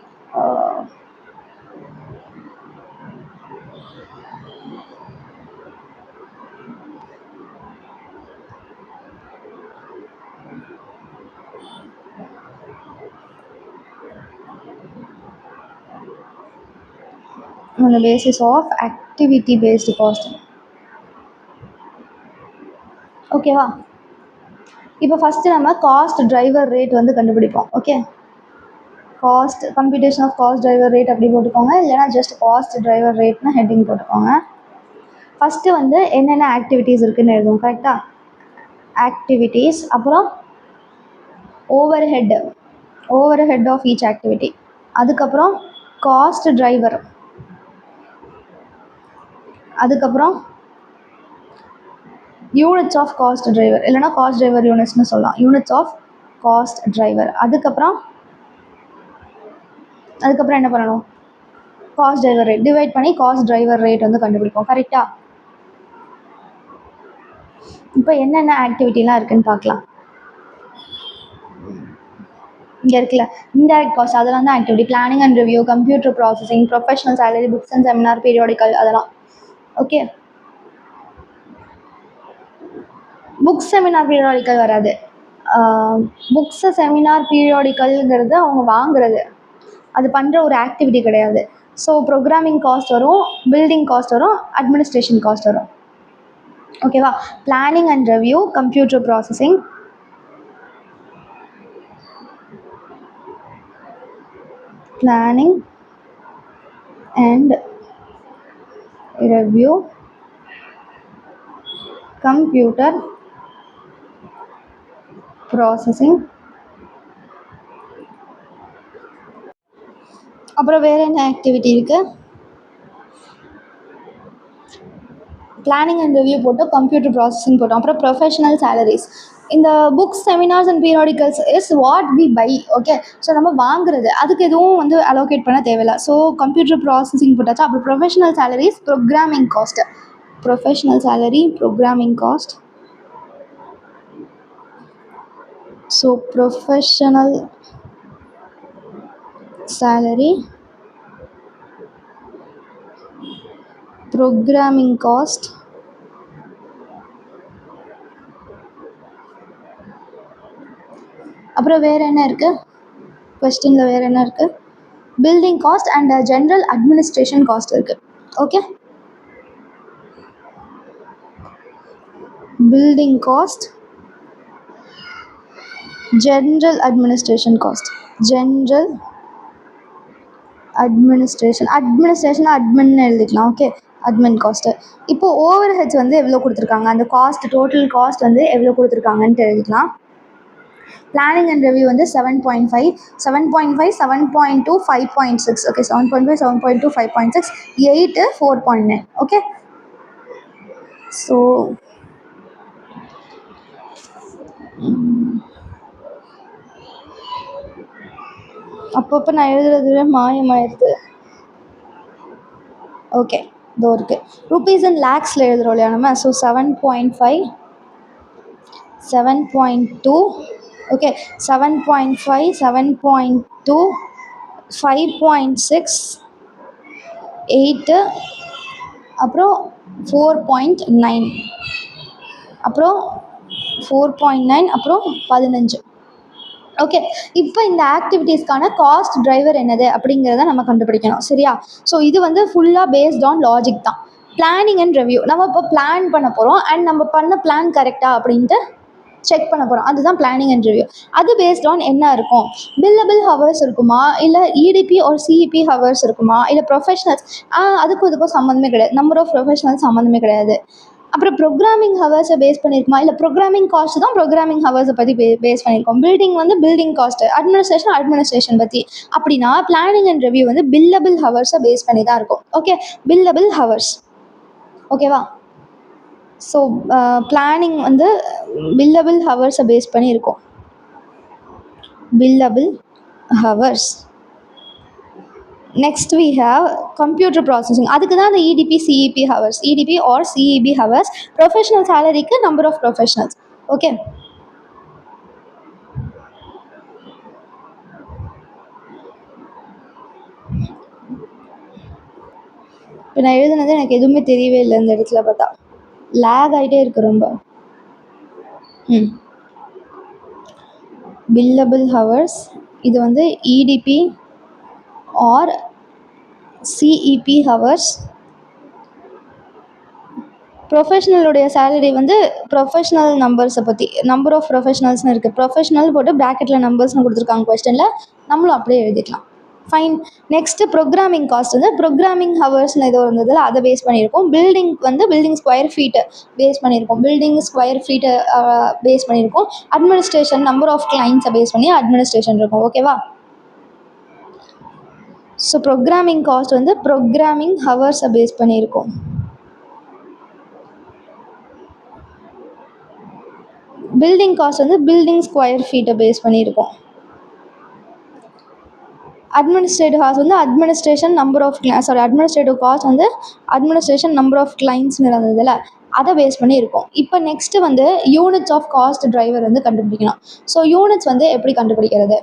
on the basis of activity based costing. ஓகேவா? இப்போ ஃபஸ்ட்டு நம்ம காஸ்ட் டிரைவர் ரேட் வந்து கண்டுபிடிப்போம். Okay, cost computation of cost driver rate அப்படி போட்டுக்கோங்க, இல்லைனா ஜஸ்ட் காஸ்ட் டிரைவர் ரேட்னு ஹெட்டிங் போட்டுக்கோங்க. ஃபஸ்ட்டு வந்து என்னென்ன ஆக்டிவிட்டீஸ் இருக்குதுன்னு எழுதுவோம். கரெக்டாக? ஆக்டிவிட்டீஸ், அப்புறம் overhead of each activity, அதுக்கப்புறம் காஸ்ட் டிரைவர், அதுக்கப்புறம் யூனிட்ஸ் ஆஃப் காஸ்ட் டிரைவர், இல்லைனா காஸ்ட் டிரைவர் யூனிட்ஸ்னு சொல்லலாம், யூனிட்ஸ் ஆஃப் காஸ்ட் டிரைவர். அதுக்கப்புறம் என்ன பண்ணணும்? காஸ்ட் டிரைவர் ரேட் டிவைட் பண்ணி காஸ்ட் டிரைவர் ரேட் வந்து கண்டுபிடிப்போம். கரெக்டாக? இப்போ என்னென்ன ஆக்டிவிட்டிலாம் இருக்குதுன்னு பார்க்கலாம். இங்கே இருக்குல்ல, இன்டைரக்ட் காஸ்ட், அதெல்லாம் தான் activity. Planning and review, computer processing, professional salary, books and seminar, periodical, அதெல்லாம். ஓகே, புக்ஸ் செமினார் பீரியாடிக்கல் வராது. புக்ஸு செமினார் பீரியாடிக்கல்ங்கிறது அவங்க வாங்குறது, அது பண்ணுற ஒரு ஆக்டிவிட்டி கிடையாது. ஸோ ப்ரோக்ராமிங் காஸ்ட் வரும், பில்டிங் காஸ்ட் வரும், அட்மினிஸ்ட்ரேஷன் காஸ்ட் வரும். ஓகேவா? Planning and review, computer processing, planning and review, computer processing. அப்புறம் வேறு என்ன ஆக்டிவிட்டி இருக்குது? பிளானிங் அண்ட் ரிவ்யூ போட்டோம், கம்ப்யூட்டர் ப்ராசஸிங் போட்டோம், அப்புறம் ப்ரொஃபஷனல் சேலரிஸ். இந்த books, seminars and periodicals is what we buy. Okay, so நம்ம வாங்குறது, அதுக்கு எதுவும் வந்து அலோகேட் பண்ண தேவையில்லை. ஸோ கம்ப்யூட்டர் ப்ராசஸிங் போட்டாச்சா. அப்புறம் professional salaries, programming cost, professional salary, programming cost. So professional salary, programming cost, அப்புறம் வேறு என்ன இருக்குது? கொஸ்டினில் வேறு என்ன இருக்குது? Building cost and general administration cost இருக்குது. Okay, building cost, general administration cost, general administration admin எழுதிக்கலாம். Okay, admin cost. இப்போது ஓவர் ஹெட்ஸ் வந்து எவ்வளோ கொடுத்துருக்காங்க, அந்த காஸ்ட், டோட்டல் காஸ்ட் வந்து எவ்வளோ கொடுத்துருக்காங்கன்ட்டு எழுதிக்கலாம். பிளானிங் அண்ட் ரிவ்யூ வந்து 7.5, 7.5, 7.2, 5.6. ஓகே, 7.5, 7.2, 5.6, 8, 4.9. ஓகே, ஸோ அப்பப்போ நான் எழுதுறது மாயமாயிருது. ஓகே, இதோ இருக்குது. ருபீஸ் அண்ட் லேக்ஸில் எழுதுகிறோம் இல்லையா நம்ம. ஸோ 7.5, 7.2, ஓகே, 7.5, 7.2, 5.6, 8, அப்புறம் 4.9, அப்புறம் 4.9, அப்புறம் 15. ஓகே, இப்போ இந்த ஆக்டிவிட்டீஸ்க்கான காஸ்ட் டிரைவர் என்னது அப்படிங்கிறத நம்ம கண்டுபிடிக்கணும். சரியா? ஸோ இது வந்து ஃபுல்லாக பேஸ்ட் ஆன் லாஜிக் தான். பிளானிங் அண்ட் ரிவ்யூ, நம்ம இப்போ பிளான் பண்ண போகிறோம் அண்ட் நம்ம பண்ண பிளான் கரெக்டாக அப்படின்ட்டு செக் பண்ண போகிறோம். அதுதான் பிளானிங் அண்ட் ரிவ்யூ. அது பேஸ்ட் ஆன் என்ன இருக்கும்? பில்லபிள் ஹவர்ஸ் இருக்குமா, இல்லை இடிபி ஒரு சிஇபி ஹவர்ஸ் இருக்குமா, இல்லை ப்ரொஃபஷனல்ஸ், அதுக்கும் இதுக்கும் சம்மந்தமே கிடையாது. நம்பர் ஆஃப் ப்ரொஃபஷனல்ஸ் சம்மந்தமே கிடையாது. அப்புறம் ப்ரோக்ராமிங் ஹவர்ஸை பேஸ் பண்ணியிருக்குமா, இல்லை ப்ரோக்ராமிங் காஸ்ட் தான் ப்ரோக்ராமிங் ஹவர்ஸை பற்றி பேஸ் பண்ணியிருக்கோம். பில்டிங் வந்து பில்டிங் காஸ்ட், அட்மினிஸ்ட்ரேஷன் பற்றி. அப்படின்னா பிளானிங் அண்ட் ரிவ்யூ வந்து பில்லபிள் ஹவர்ஸை பேஸ் பண்ணி தான் இருக்கும். Okay, billable hours. ஓகேவா? ஸோ பிளானிங் வந்து பில்லபிள் ஹவர்ஸை பேஸ் பண்ணி இருக்கும். Billable hours. Next we have computer processing. அதுக்கு தான் அந்த EDP CEP hours, EDP or CEB hours. Professional சேலரிக்கு நம்பர் ஆஃப் ப்ரொஃபஷனல்ஸ். ஓகே, இப்போ நான் எழுதுனது எனக்கு எதுவுமே தெரியவே இல்லை. இந்த இடத்துல பார்த்தா லேக் ஆகிட்டே இருக்குது ரொம்ப. பில்லபிள் ஹவர்ஸ் இது வந்து EDP ஆர் சிஇபி ஹவர்ஸ். ப்ரொஃபஷ்னலுடைய சேலரி வந்து ப்ரொஃபஷ்னல் நம்பர்ஸை பற்றி, நம்பர் ஆஃப் ப்ரொஃபஷ்னல்ஸ்னு இருக்குது. ப்ரொஃபஷ்னல் போட்டு ப்ராக்கெட்டில் நம்பர்ஸ்னு கொடுத்துருக்காங்க கொஸ்டினில், நம்மளும் அப்படியே எழுதிக்கலாம். ஃபைன். நெக்ஸ்ட்டு ப்ரோக்ராமிங் காஸ்ட் வந்து ப்ரோக்ராமிங் ஹவர்ஸ்னு ஏதோ இருந்ததில் அதை பேஸ் பண்ணியிருக்கோம். பில்டிங் வந்து பில்டிங் ஸ்கொயர் ஃபீட்டு பேஸ் பண்ணியிருக்கோம். பில்டிங் ஸ்கொயர் ஃபீட்டை பேஸ் பண்ணியிருக்கோம். அட்மினிஸ்ட்ரேஷன் நம்பர் ஆஃப் கிளைண்ட்ஸை பேஸ் பண்ணி அட்மினிஸ்ட்ரேஷன் இருக்கும். ஓகேவா? ஸோ ப்ரோக்ராமிங் காஸ்ட் வந்து ப்ரோக்ராமிங் ஹவர்ஸை பேஸ் பண்ணியிருக்கோம். பில்டிங் காஸ்ட் வந்து பில்டிங் ஸ்கொயர் ஃபீட்டை பேஸ் பண்ணியிருக்கோம். அட்மினிஸ்ட்ரேட்டிவ் காஸ்ட் வந்து administration number of administrative cost வந்து அட்மினிஸ்ட்ரேஷன் நம்பர் ஆஃப் கிளைண்ட்ஸ்னு இருந்ததில்ல, அதை பேஸ் பண்ணி இருக்கும். இப்போ நெக்ஸ்ட்டு வந்து யூனிட்ஸ் ஆஃப் காஸ்ட் டிரைவர் வந்து கண்டுபிடிக்கணும். ஸோ யூனிட்ஸ் வந்து எப்படி கண்டுபிடிக்கிறது?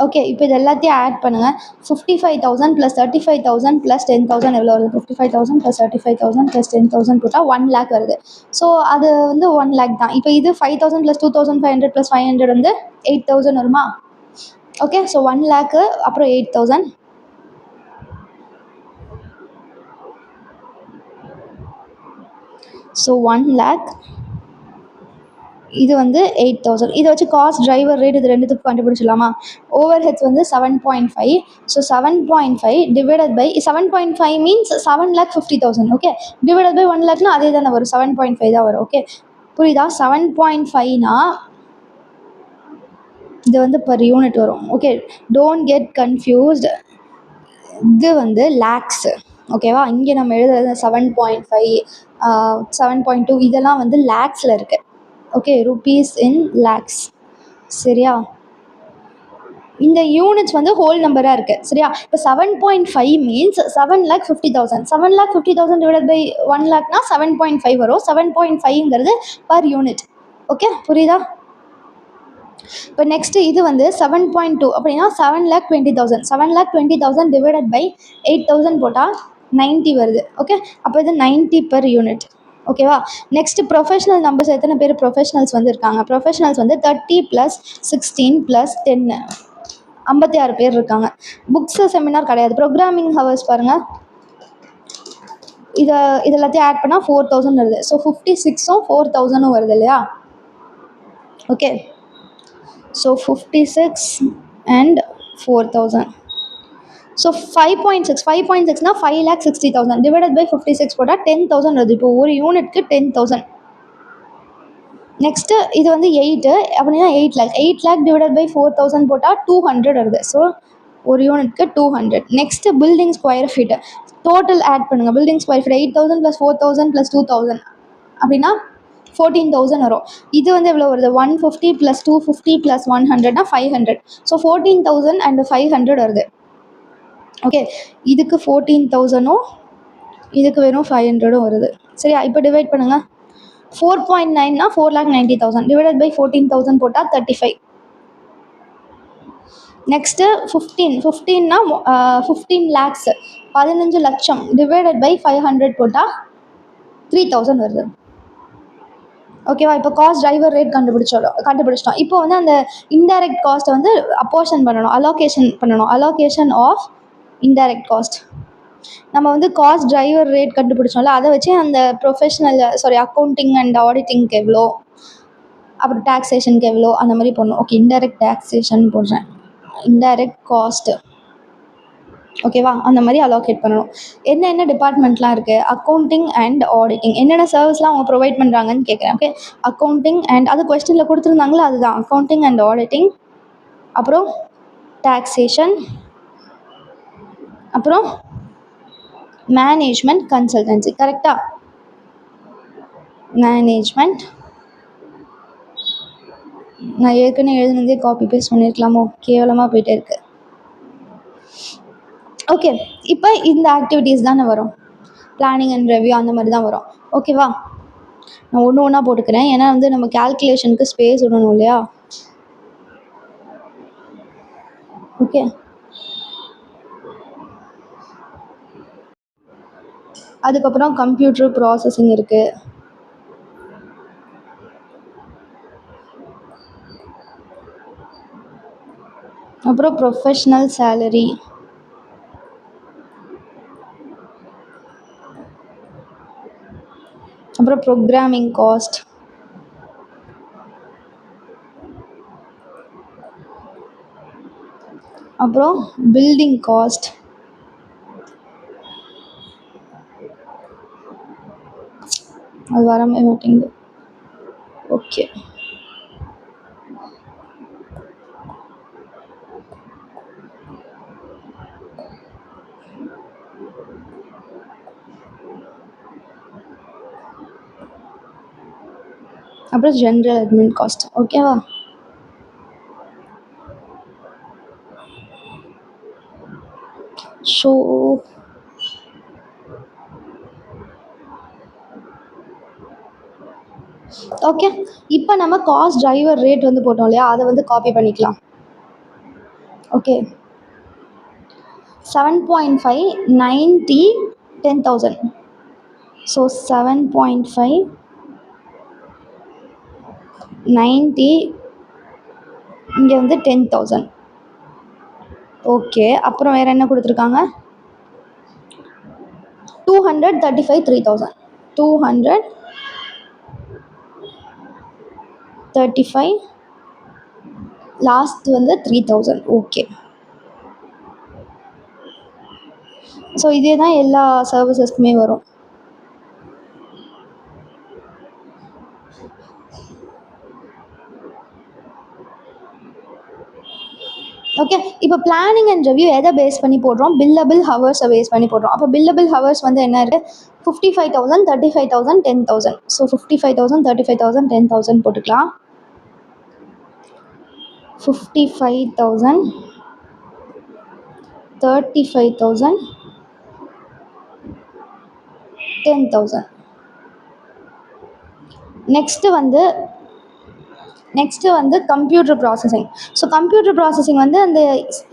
ஓகே, இப்போ இது எல்லாத்தையும் ஆட் பண்ணுங்கள். 55,000 + 35,000 + 10,000 எவ்வளோ வருது? 55,000 + 35,000 + 10,000 போட்டால் 1 lakh வருது. ஸோ அது வந்து 1 lakh தான். இப்போ இது 5,000 + 2,500 + 500 வந்து 8,000 வருமா? ஓகே, ஸோ 1 lakh அப்புறம் 8,000. ஸோ 1 lakh, இது வந்து 8,000. இதை வச்சு காஸ்ட் டிரைவர் ரேட் இது ரெண்டுத்துக்கும் கண்டுபிடிச்சிடலாமா? ஓவர் ஹெட்ஸ் வந்து 7.5. So 7.5 divided by 7.5 means 7,50,000. Okay, divided by 1 lakhனா அதே தானே வரும், 7.5 தான் வரும். ஓகே, புரியுதா? 7.5னா இது வந்து பர் யூனிட் வரும். Okay, don't get confused. இது வந்து லேக்ஸு. ஓகேவா? இங்கே நம்ம எழுதுறது 7.5, 7.2 இதெல்லாம் வந்து லேக்ஸில் இருக்குது. ஓகே, ருபீஸ் இன் லேக்ஸ். சரியா? இந்த யூனிட்ஸ் வந்து ஹோல் நம்பராக இருக்குது. சரியா? இப்போ 7.5 மீன்ஸ் 7,50,000. 7,50,000 டிவைட் பை 1 lakhனா 7.5 வரும். 7.5ங்கிறது பர் யூனிட். ஓகே, புரியுதா? இப்போ நெக்ஸ்ட்டு இது வந்து 7.2 அப்படின்னா 7,20,000. 7,20,000 டிவைடட் பை 8,000 போட்டால் 90 வருது. ஓகே, அப்போ இது 90 பர் யூனிட். ஓகேவா? நெக்ஸ்ட்டு ப்ரொஃபஷ்னல் நம்பர்ஸ் எத்தனை பேர் ப்ரொஃபஷ்னல்ஸ் வந்து இருக்காங்க? ப்ரொஃபஷ்னல்ஸ் வந்து 30 + 16 + 10 56 பேர் இருக்காங்க. புக்ஸு செமினார் கிடையாது. ப்ரோக்ராமிங் ஹவர்ஸ் பாருங்கள், இது எல்லாத்தையும் ஆட் பண்ணால் 4,000 வருது. ஸோ 56ம் 4,000ம் வருது இல்லையா? Okay, so 56 and 4,000. ஸோ 5.6னா 5,60,000 டிவைடட் பை 56 போட்டால் 10,000 வருது. இப்போ ஒரு யூனிட்க்கு 10,000. நெக்ஸ்ட்டு இது வந்து 8 அப்படின்னா 8 lakh. 8 lakh டிவைடட் பை 4,000 போட்டால் 200 வருது. ஸோ ஒரு யூனிட்க்கு 200. Next building square feet total add பண்ணுங்கள். பில்டிங் ஸ்கொயர் ஃபீட் 8,000 + 4,000 + 2,000 அப்படின்னா 14,000 வரும். இது வந்து எவ்வளோ வருது? 150 + 250 + 100னா 500. ஸோ 14,000 and 500 வருது. ஓகே, இதுக்கு 14,000ம் இதுக்கு வெறும் 500ம் வருது. சரியா? இப்போ டிவைட் பண்ணுங்கள். 4.9னா 4,90,000 டிவைடட் பை 14,000 போட்டால் 35. நெக்ஸ்ட்டு 15னா 15 lakhs 15 லட்சம் டிவைடட் பை 500 போட்டால் 3,000 வருது. ஓகேவா? இப்போ காஸ்ட் டிரைவர் ரேட் கண்டுபிடிச்சிட்டோம். இப்போ வந்து அந்த இன்டைரக்ட் காஸ்ட்டை வந்து அப்போர்ஷன் பண்ணணும், அலோகேஷன் பண்ணணும். Allocation of indirect cost. நம்ம வந்து காஸ்ட் டிரைவர் ரேட் கண்டுபிடிச்சோம்ல, அதை வச்சு அந்த அக்கௌண்டிங் அண்ட் ஆடிட்டிங்க்கு எவ்வளோ, அப்புறம் டாக்ஸேஷனுக்கு எவ்வளோ, அந்த மாதிரி போடணும். ஓகே, இன்டைரக்ட் டாக்ஸேஷன் போடுறேன். Indirect cost. ஓகேவா? அந்த மாதிரி அலோகேட் பண்ணணும். என்ன டிபார்ட்மெண்ட்லாம் இருக்குது? Accounting and auditing. என்னென்ன சர்வீஸ்லாம் அவங்க ப்ரொவைட் பண்ணுறாங்கன்னு கேட்குறேன். ஓகே, அக்கௌண்டிங் அண்ட் அது கொஸ்டினில் கொடுத்துருந்தாங்களா, அதுதான் அக்கௌண்டிங் அண்ட் ஆடிட்டிங். அப்புறம் டாக்ஸேஷன், அப்புறம் மேனேஜ்மெண்ட் கன்சல்டன்சி. கரெக்டாக? மேனேஜ்மெண்ட். நான் ஏற்கனவே எழுதுனதே காப்பி பேஸ்ட் பண்ணியிருக்கலாமோ? கேவலமாக போயிட்டே இருக்குது. ஓகே, இப்போ இந்த ஆக்டிவிட்டீஸ் தானே வரும். பிளானிங் அண்ட் ரெவ்யூ அந்த மாதிரி தான் வரும். ஓகேவா? நான் ஒன்று ஒன்றா போட்டுக்கிறேன். ஏன்னா வந்து நம்ம கேல்குலேஷனுக்கு ஸ்பேஸ் விடணும் இல்லையா? ஓகே, அதுக்கப்புறம் கம்ப்யூட்டர் ப்ராசஸிங் இருக்குது. அப்புறம் ப்ரொஃபஷ்னல் சேலரி, அப்புறம் ப்ரோக்ராமிங் காஸ்ட், அப்புறம் பில்டிங் காஸ்ட், அது வரவே மாட்டேங்குது. ஓகே, அப்புறம் ஜென்ரல் அட்மின் காஸ்ட். ஓகேவா? ஸோ ஓகே, இப்போ நம்ம காஸ்ட் டிரைவர் ரேட் வந்து போட்டோம் இல்லையா, அதை வந்து காப்பி பண்ணிக்கலாம். ஓகே, 7.5 90 10,000. ஸோ 7.5 90 இங்கே வந்து 10,000. ஓகே, அப்புறம் வேறு என்ன கொடுத்துருக்காங்க? 235 3,000. 235 லாஸ்ட் வந்து 3,000. ஓகே, ஸோ இதே தான் எல்லா சர்வீசஸ்க்குமே வரும். ஓகே, இப்போ பிளானிங் அண்ட் ரிவ்யூ எதை பேஸ் பண்ணி போடுறோம்? பில்லபிள் ஹவர்ஸை பேஸ் பண்ணி போடுறோம். அப்போ பில்லபிள் ஹவர்ஸ் வந்து என்ன இருக்குது? 55,000 35,000 10,000. ஸோ 55,000 35,000 10,000 போட்டுக்கலாம். 55,000 35,000 10,000. நெக்ஸ்ட்டு வந்து computer processing. So computer processing வந்து அந்த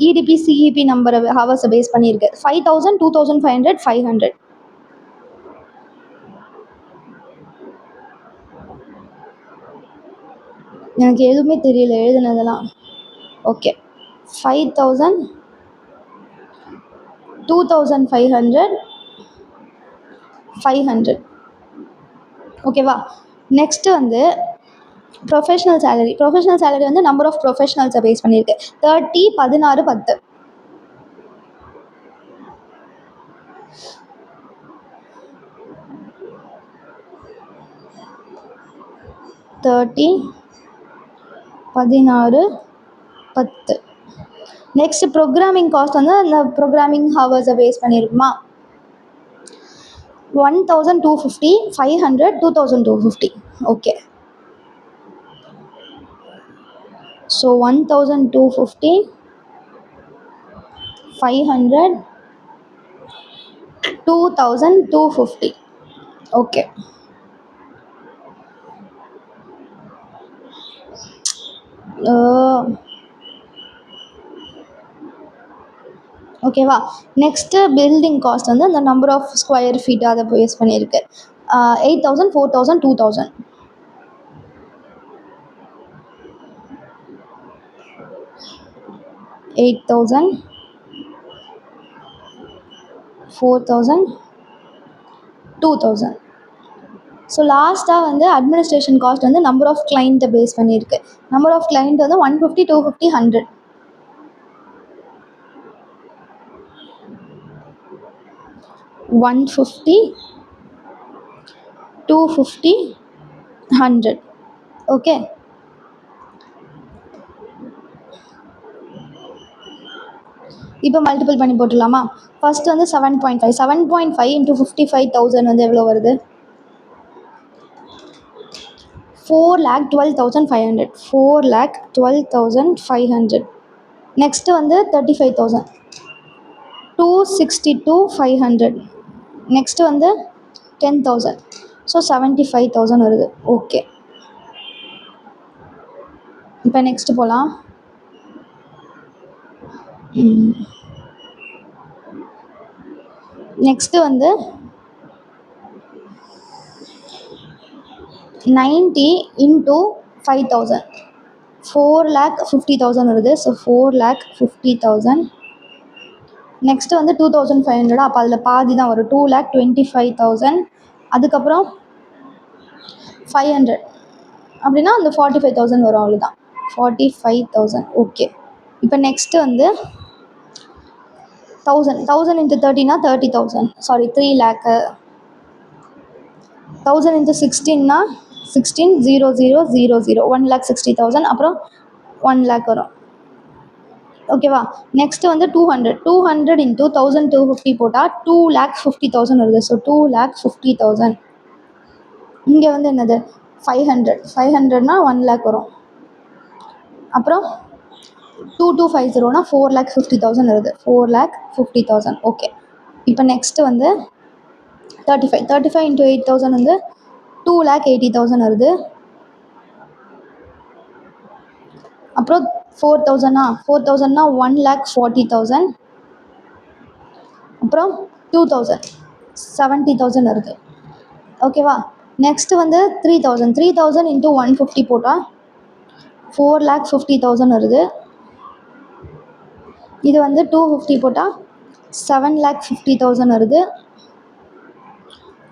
இடிபி சிஇபி நம்பரை ஹவர்ஸை பேஸ் பண்ணியிருக்கு. 5,000 2,500 500. எனக்கு எதுவுமே தெரியல எழுதுனதெல்லாம். ஓகே, 5,000 2,500 500. ஓகேவா? நெக்ஸ்ட்டு வந்து ப்ரொஃபஷ்னல் சேலரி. ப்ரொஃபஷ்னல் சேலரி வந்து நம்பர் ஆஃப் ப்ரொஃபஷ்னல்ஸை பேஸ் பண்ணியிருக்கு. 30 16 10. 30 16 10. நெக்ஸ்ட் ப்ரோக்ராமிங் காஸ்ட் வந்து அந்த ப்ரோக்ராமிங் ஹவர்ஸை பேஸ் பண்ணியிருக்குமா? 1,250 500 2,250. Okay, so 1,250 500 2,250. ஓகே, ஓகேவா? நெக்ஸ்ட்டு பில்டிங் காஸ்ட் வந்து அந்த நம்பர் ஆஃப் ஸ்கொயர் ஃபீட் அதை பேஸ் பண்ணியிருக்கு. 8,000 4,000 2,000. 8,000 4,000 2,000. ஸோ லாஸ்ட்டாக வந்து அட்மினிஸ்ட்ரேஷன் காஸ்ட் வந்து நம்பர் ஆஃப் கிளைண்ட்டை பேஸ் பண்ணியிருக்கு. நம்பர் ஆஃப் கிளைண்ட் வந்து 150 250 100. 150 250 100. ஓகே, இப்போ மல்டிபிள் பண்ணி போட்டுடலாமா? ஃபர்ஸ்ட் வந்து 7.5 7.5 இன்ட்டு 55,000 வந்து எவ்வளோ வருது? 4,12,500. 4,12,500. நெக்ஸ்ட்டு வந்து 35,000 262,500. நெக்ஸ்ட்டு வந்து 10,000. ஸோ 75,000 வருது. ஓகே, இப்போ நெக்ஸ்ட்டு போகலாம். நெக்ஸ்ட்டு வந்து 90 இன்ட்டு 5,000. 4,50,000 வருது. ஸோ 4,50,000. நெக்ஸ்ட்டு வந்து 2,500. அப்போ அதில் பாதி தான் வரும், 2,25,000. அதுக்கப்புறம் 500 அப்படின்னா அந்த 45,000 வரும், அவ்வளோதான். 45,000. ஓகே. இப்போ நெக்ஸ்ட்டு வந்து 1,000 இன்ட்டு 30னா 30,000. சாரி, 3,00,000. 1,000 இன்ட்டு 16னா 16,00,000. 1,60,000. அப்புறம் 1,00,000 வரும். ஓகேவா? நெக்ஸ்ட்டு வந்து 200 இன்ட்டு 1,250 போட்டால் 2,50,000 வருது. ஸோ 2,50,000. இங்கே வந்து என்னது 500னா 1,00,000 வரும். அப்புறம் 2,250னா 4,50,000 வருது. 4,50,000. ஓகே. இப்போ நெக்ஸ்ட்டு வந்து 35 இன்ட்டு 8,000 வந்து 2,80,000 வருது. அப்புறம் 4,000னா 1,40,000. அப்புறம் 2,000 70,000 வருது. ஓகேவா? நெக்ஸ்ட்டு வந்து 3,000 இன்ட்டு 150 போட்டால் 4,50,000 வருது. இது வந்து 250 போட்டால் 7,50,000 வருது.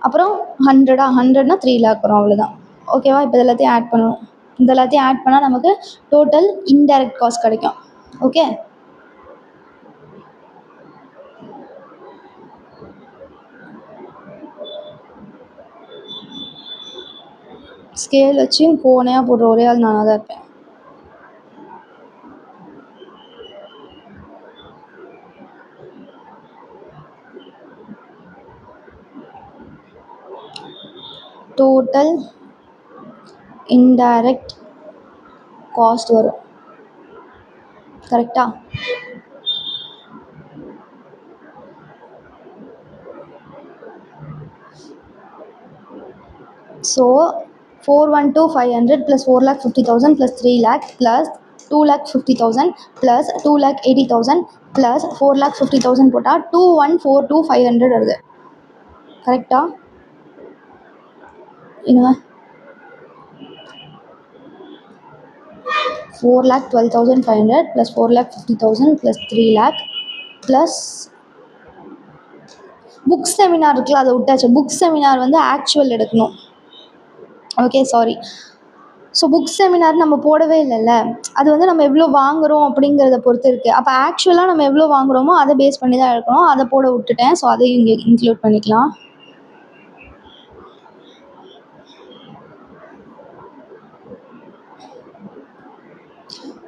அப்புறம் 100னா 3,00,000 வரும், அவ்வளோதான். ஓகேவா? இப்போ எல்லாத்தையும் ஆட் பண்ணணும். இந்த எல்லாத்தையும் ஆட் பண்ணால் நமக்கு டோட்டல் இன்டைரக்ட் காஸ்ட் கிடைக்கும். ஓகே. ஸ்கேல் வச்சு கோணையாக போடுற ஒரே ஆள் நானாக தான் இருப்பேன். டோட்டல் இன்டைரக்ட் காஸ்ட் வரும். கரெக்டா? ஸோ 412,500 + 4,50,000 + 3,00,000 + 2,50,000 + 2,80,000 + 4,50,000 போட்டால் 2,142,500 வருது. கரெக்டா? என்னங்க 4,12,500 + 4,50,000 + 3,00,000 ப்ளஸ் புக் செமினார் இருக்குல்ல, அதை விட்டாச்சு. புக் செமினார் வந்து ஆக்சுவல் எடுக்கணும். Okay, sorry. So book seminar நம்ம போடவே இல்லைல்ல, அது வந்து நம்ம எவ்வளோ வாங்குகிறோம் அப்படிங்கிறத பொறுத்து இருக்குது. அப்போ ஆக்சுவலாக நம்ம எவ்வளோ வாங்குகிறோமோ அதை பேஸ் பண்ணி தான் எடுக்கணும். அதை போட விட்டுட்டேன். ஸோ அதையும் இங்கே இன்க்ளூட் பண்ணிக்கலாம்.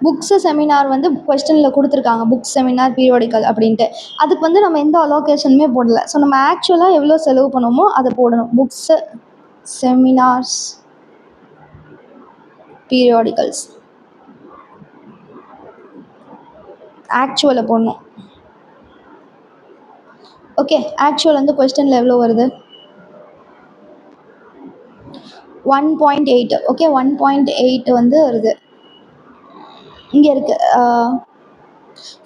புக்ஸு செமினார் வந்து கொஸ்டினில் கொடுத்துருக்காங்க, புக் செமினார் பீரியாடிக்கல் அப்படின்ட்டு. அதுக்கு வந்து நம்ம எந்த அலோகேஷனுமே போடலை. ஸோ நம்ம ஆக்சுவலாக எவ்வளோ செலவு பண்ணுமோ அதை போடணும். புக்ஸு செமினார்ஸ் பீரியாடிக்கல்ஸ் ஆக்சுவலை போடணும். ஓகே. ஆக்சுவல் வந்து கொஸ்டினில் எவ்வளோ வருது? 1.8. ஓகே, 1.8 வந்து வருது. இங்கே இருக்குது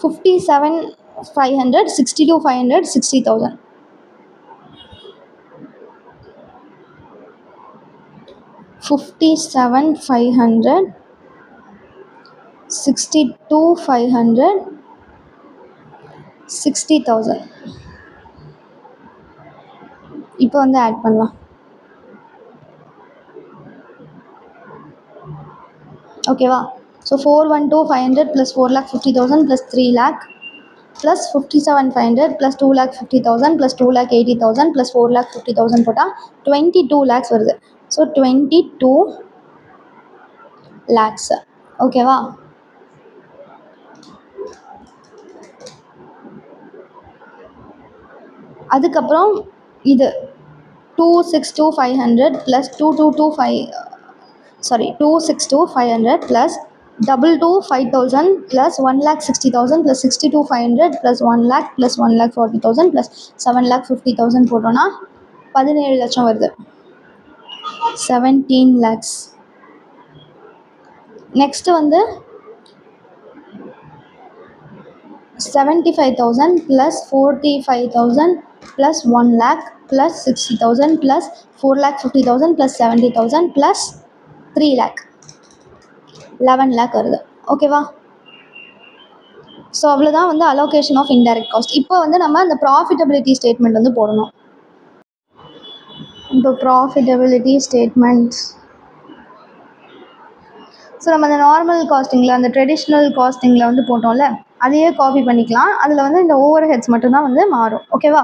57,500 62,500 60,000. 57,500 62,500 60,000. இப்போ வந்து ஆட் பண்ணலாம். ஓகேவா? ஸோ 412,500 + 4,50,000 + 3,00,000 ப்ளஸ் 57,500 + 2,50,000 + 2,80,000 + 4,50,000 போட்டால் 22 lakhs வருது. So 22 lakhs. ஓகேவா? அதுக்கப்புறம் இது 262,500 + 262,500 + 225,000 + 1,60,000 + 62,500 + 1,00,000 + 1,40,000 + 7,50,000 போட்டோன்னா 17 லட்சம் வருது. 17 lakhs. நெக்ஸ்ட்டு வந்து 75,000 + 45,000 + 1,00,000 + 60,000 + 4,50,000 + 70,000 + 3,00,000. 11 lakh வருது. ஓகேவா? ஸோ அவ்வளோதான் வந்து அலோகேஷன் ஆஃப் இன்டைரக்ட் காஸ்ட். இப்போ வந்து நம்ம அந்த ப்ராஃபிட்டபிலிட்டி ஸ்டேட்மெண்ட் வந்து போடணும். இப்போ ப்ராஃபிட்டபிலிட்டி ஸ்டேட்மெண்ட், ஸோ நம்ம அந்த நார்மல் காஸ்டிங்கில் அந்த ட்ரெடிஷ்னல் காஸ்டிங்கில் வந்து போட்டோம்ல, அதையே காப்பி பண்ணிக்கலாம். அதில் வந்து இந்த ஓவர் ஹெட்ஸ் மட்டும்தான் வந்து மாறும். ஓகேவா?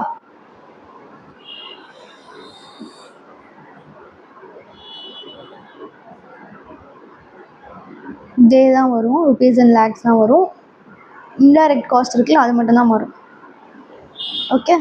இதே தான் வரும், ருபீஸ் அண்ட் லேக்ஸ் தான் வரும். இன்டைரக்ட் காஸ்ட் இருக்குல்ல, அது மட்டும்தான் மாறும். ஓகே,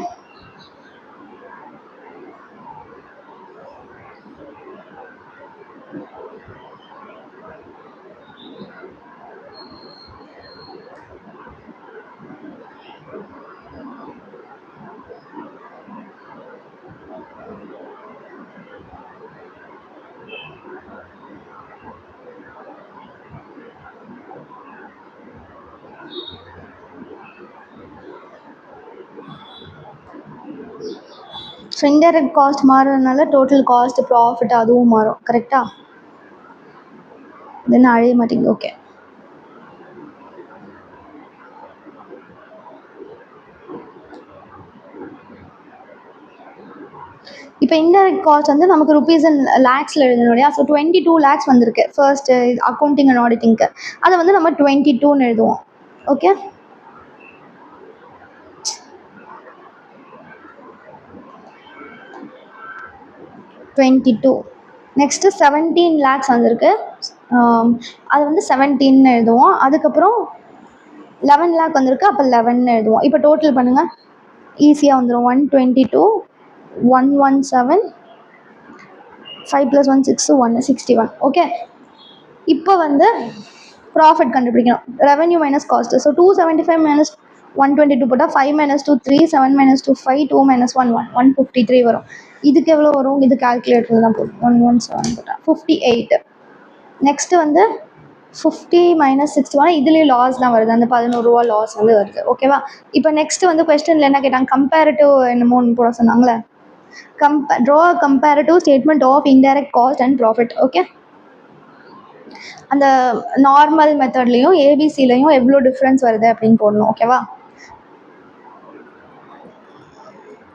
ஸோ இன்டைரக்ட் காஸ்ட் மாறுறதுனால டோட்டல் காஸ்ட் ப்ராஃபிட் அதுவும் மாறும். கரெக்டாக? இது என்ன அழிய மாட்டேங்குது? ஓகே, இப்போ இன்டைரக்ட் காஸ்ட் வந்து நமக்கு ருபீஸ் அண்ட் லேக்ஸில் எழுதணும் இல்லையா? ஸோ 22 lakhs வந்திருக்கு ஃபர்ஸ்ட் அக்கௌண்டிங் அண்ட் ஆடிட்டிங்க்கு. அதை வந்து நம்ம 22ன்னு எழுதுவோம். ஓகே, $22. நெக்ஸ்ட்டு 17 lakhs வந்திருக்கு, அது வந்து 17ன்னு எழுதுவோம். அதுக்கப்புறம் 11 lakh வந்திருக்கு, அப்போ 11ன்னு எழுதுவோம். இப்போ டோட்டல் பண்ணுங்கள், ஈஸியாக வந்துடும். 122, 117, 5 + 1 6, 161. ஓகே, இப்போ வந்து ப்ராஃபிட் கண்டுபிடிக்கணும். Revenue minus cost. So 275 minus 122 போட்டால் 5 - 2 3, 7 - 2 5, 2 - 1 1, 153 வரும். இதுக்கு எவ்வளோ வரும்? இது கால்குலேட்டரில் தான் போடும். 117 போட்டால் 58. நெக்ஸ்ட்டு வந்து 50 - 61, இதுலேயும் லாஸ் தான் வருது, அந்த 11 ரூபா லாஸ் வந்து வருது. ஓகேவா? இப்போ நெக்ஸ்ட்டு வந்து கொஸ்டினில் என்ன கேட்டாங்க? கம்பேரிட்டிவ் என்னமோன்னு போட சொன்னாங்களே, draw comparative statement of indirect cost and profit. Okay, அந்த நார்மல் மெத்தட்லேயும் ஏபிசிலையும் எவ்வளோ டிஃப்ரென்ஸ் வருது அப்படின்னு போடணும். ஓகேவா?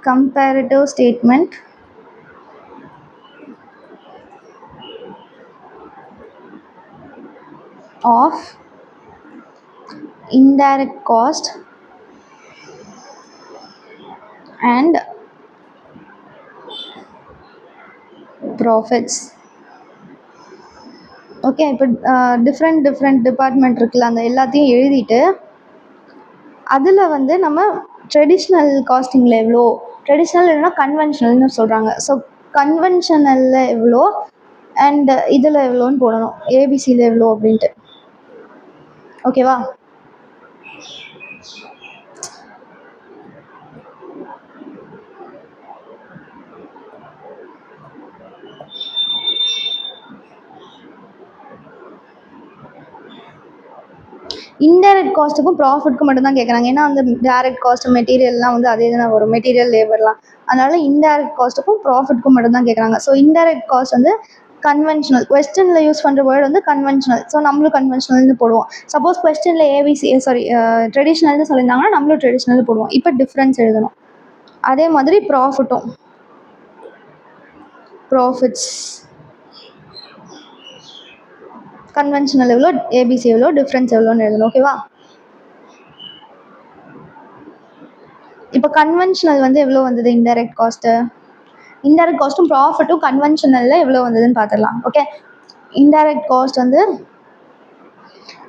Comparative statement of indirect cost and profits. Okay, இப்போ டிஃப்ரெண்ட் டிபார்ட்மெண்ட் இருக்குல்ல, அந்த எல்லாத்தையும் எழுதிட்டு அதில் வந்து நம்ம ட்ரெடிஷ்னல் காஸ்டிங்கில் எவ்வளோ, ட்ரெடிஷ்னல் இல்லைன்னா கன்வென்ஷனல்னு சொல்கிறாங்க. ஸோ கன்வென்ஷனலில் எவ்வளோ அண்ட் இதில் எவ்வளோன்னு போடணும், ஏபிசியில் எவ்வளோ அப்படின்ட்டு. ஓகேவா? இன்டைரக்ட் காஸ்ட்டுக்கும் ப்ராஃபிட்க்கும் மட்டும் தான் கேட்குறாங்க. ஏன்னா அந்த டேரக்ட் காஸ்ட் மெட்டீரியல்லாம் வந்து அதே தான் வரும், மெட்டீரியல் லேபர்லாம். அதனால இன்டைரக்ட் காஸ்ட்டுக்கும் ப்ராஃபிட்க்கும் மட்டும் தான் கேட்குறாங்க. ஸோ இன்டைரக்ட் காஸ்ட் வந்து கன்வென்ஷனல், கொஸ்டினில் யூஸ் பண்ணுற வேர்டு வந்து கன்வென்ஷனல். ஸோ நம்மளும் கன்வென்ஷனல்னு போடுவோம். சப்போஸ் கொஸ்டினில் ஏபிசி ட்ரெடிஷ்னல்னு சொல்லியிருந்தாங்கன்னா நம்மளும் ட்ரெடிஷ்னல் போடுவோம். இப்போ டிஃப்ரென்ஸ் எழுதணும். அதே மாதிரி ப்ராஃபிட்டும், ப்ராஃபிட்ஸ் கன்வென்ஷனல் எவ்வளோ, ஏபிசி எவ்வளோ, டிஃப்ரென்ஸ் எவ்வளோன்னு எழுதணும். ஓகேவா? இப்போ கன்வென்ஷனல் வந்து எவ்வளோ வந்தது இன்டைரக்ட் காஸ்ட்டு, இன்டைரக்ட் காஸ்ட்டும் ப்ராஃபிட்டும் கன்வென்ஷனலில் எவ்வளோ வந்ததுன்னு பார்த்துடலாம். ஓகே, இன்டைரக்ட் காஸ்ட் வந்து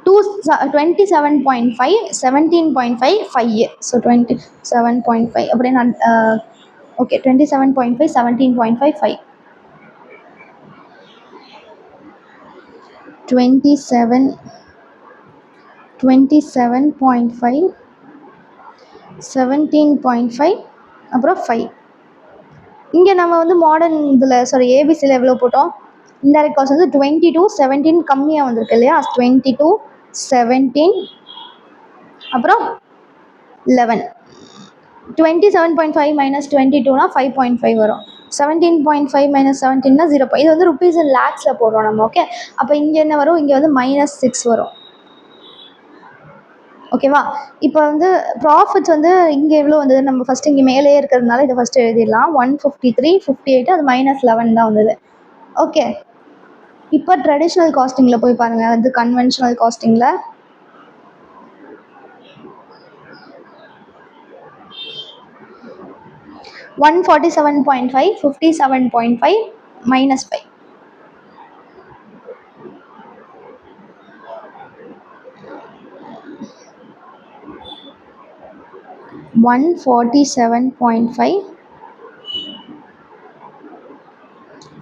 27.5, 17.5, 5. ஸோ 27.5 அப்படியே நான் ஓகே 27.5, 17.5, 5. 27.5, 17.5, அப்புறம் 5. இங்கே நம்ம வந்து மாடர்ன் இதில் ஏபிசியில் எவ்வளோ போட்டோம்? இன்டைரக்ட் காஸ்ட் வந்து 22, 17 கம்மியாக வந்திருக்கு இல்லையா? 22, 17, அப்புறம் 11. 27.5 - 22னா 5.5 வரும். 17.5 minus 17 0. இது வந்து ருபீஸ் இன் லேக்ஸில் போடுறோம் நம்ம. ஓகே, அப்போ இங்கே என்ன வரும், இங்கே வந்து -6 வரும். ஓகேவா? இப்போ வந்து ப்ராஃபிட்ஸ் வந்து இங்கே எவ்வளோ வந்தது, நம்ம ஃபஸ்ட்டு இங்கே மேலேயே இருக்கிறதுனால இதை ஃபஸ்ட்டு எழுதிடலாம். 153, 58, அது -11 தான் வந்தது. ஓகே, இப்போ ட்ரெடிஷ்னல் காஸ்டிங்கில் போய் பாருங்கள், வந்து கன்வென்ஷனல் காஸ்டிங்கில் 147.5, 57.5, -5. 147.5,